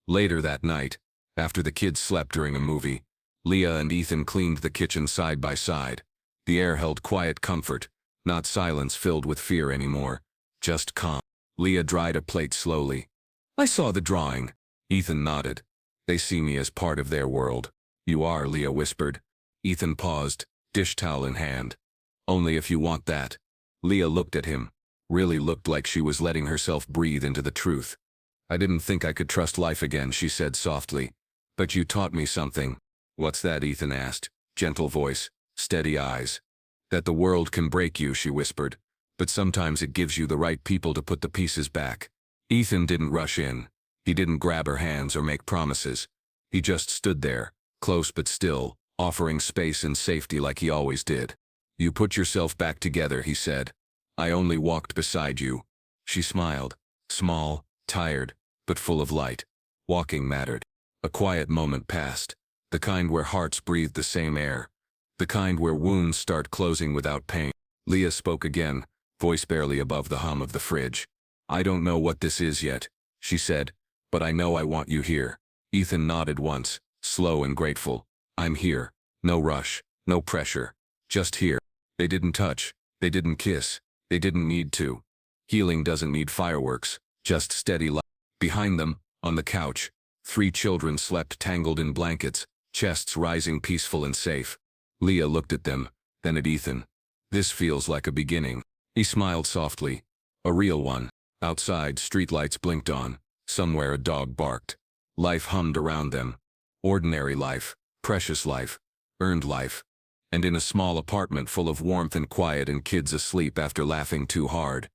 Later that night, after the kids slept during a movie, Leah and Ethan cleaned the kitchen side by side. The air held quiet comfort, not silence filled with fear anymore, just calm. Leah dried a plate slowly. "I saw the drawing." Ethan nodded. "They see me as part of their world." "You are," Leah whispered. Ethan paused, dish towel in hand. "Only if you want that." Leah looked at him. Really looked like she was letting herself breathe into the truth. "I didn't think I could trust life again," she said softly. "But you taught me something." "What's that?" Ethan asked. Gentle voice, steady eyes. "That the world can break you," she whispered. "But sometimes it gives you the right people to put the pieces back." Ethan didn't rush in. He didn't grab her hands or make promises. He just stood there, close but still, offering space and safety like he always did. "You put yourself back together," he said. "I only walked beside you." She smiled, small, tired, but full of light. Walking mattered. A quiet moment passed, the kind where hearts breathe the same air, the kind where wounds start closing without pain. Leah spoke again, voice barely above the hum of the fridge. "I don't know what this is yet," she said, "but I know I want you here." Ethan nodded once, slow and grateful. "I'm here. No rush, no pressure. Just here." They didn't touch. They didn't kiss. They didn't need to. Healing doesn't need fireworks, just steady light. Behind them, on the couch, 3 children slept tangled in blankets, chests rising peaceful and safe. Leah looked at them, then at Ethan. This feels like a beginning. He smiled softly. A real one. Outside, streetlights blinked on. Somewhere a dog barked. Life hummed around them. Ordinary life, precious life, earned life. And in a small apartment full of warmth and quiet and kids asleep after laughing too hard.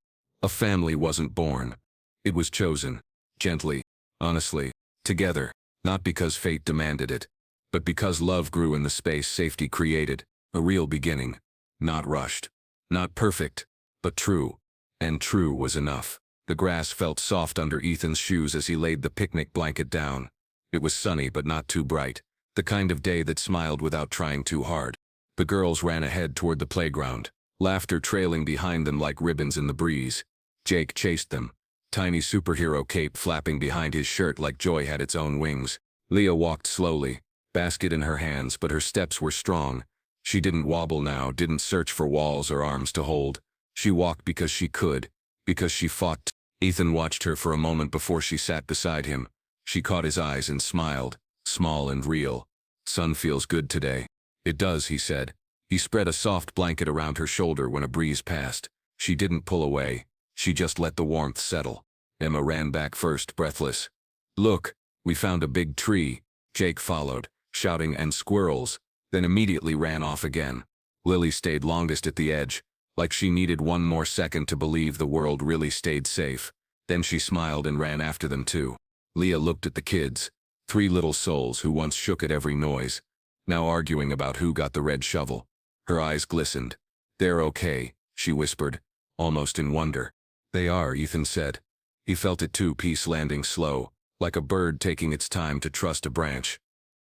A family wasn't born. It was chosen. Gently, honestly, together. Not because fate demanded it, but because love grew in the space safety created. A real beginning. Not rushed. Not perfect, but true. And true was enough. The grass felt soft under Ethan's shoes as he laid the picnic blanket down. It was sunny but not too bright. The kind of day that smiled without trying too hard. The girls ran ahead toward the playground, laughter trailing behind them like ribbons in the breeze. Jake chased them, tiny superhero cape flapping behind his shirt like joy had its own wings. Leah walked slowly, basket in her hands, but her steps were strong. She didn't wobble now, didn't search for walls or arms to hold. She walked because she could, because she fought. Ethan watched her for a moment before she sat beside him. She caught his eyes and smiled, small and real. "Sun feels good today." "It does," he said. He spread a soft blanket around her shoulder when a breeze passed. She didn't pull away. She just let the warmth settle. Emma ran back first, breathless. "Look, we found a big tree." Jake followed, shouting, "And squirrels," then immediately ran off again. Lily stayed longest at the edge, like she needed one more second to believe the world really stayed safe. Then she smiled and ran after them too. Leah looked at the kids, 3 little souls who once shook at every noise, now arguing about who got the red shovel. Her eyes glistened. "They're okay," she whispered, almost in wonder. "They are," Ethan said. He felt it too, peace landing slow, like a bird taking its time to trust a branch.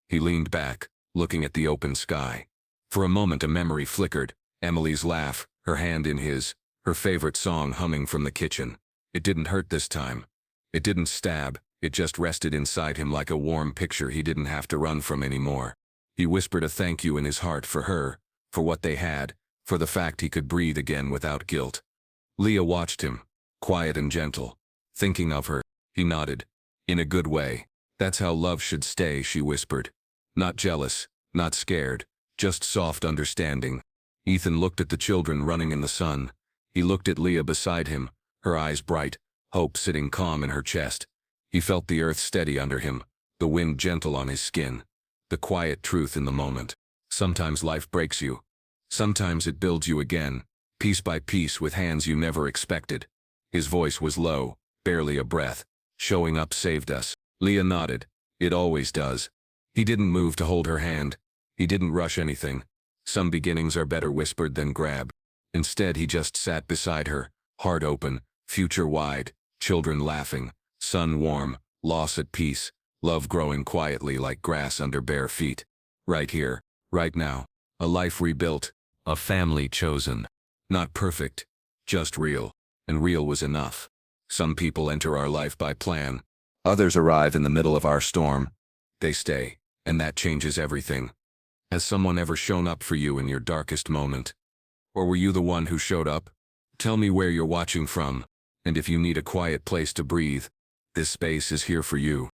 He leaned back, looking at the open sky. For a moment a memory flickered, Emily's laugh, her hand in his, her favorite song humming from the kitchen. It didn't hurt this time. It didn't stab, it just rested inside him like a warm picture he didn't have to run from anymore. He whispered a thank you in his heart for her, for what they had, for the fact he could breathe again without guilt. Leah watched him, quiet and gentle, thinking of her. He nodded. "In a good way. That's how love should stay," she whispered. Not jealous, not scared, just soft understanding. Ethan looked at the children running in the sun. He looked at Leah beside him, her eyes bright, hope sitting calm in her chest. He felt the earth steady under him, the wind gentle on his skin, the quiet truth in the moment. Sometimes life breaks you. Sometimes it builds you again, piece by piece with hands you never expected. His voice was low, barely a breath. "Showing up saved us." Leah nodded. "It always does." He didn't move to hold her hand. He didn't rush anything. Some beginnings are better whispered than grabbed. Instead, he just sat beside her, heart open, future wide, children laughing, sun warm, loss at peace, love growing quietly like grass under bare feet. Right here, right now. A life rebuilt, a family chosen. Not perfect, just real. And real was enough. Some people enter our life by plan. Others arrive in the middle of our storm. They stay, and that changes everything. Has someone ever shown up for you in your darkest moment? Or were you the one who showed up? Tell me where you're watching from, and if you need a quiet place to breathe, this space is here for you.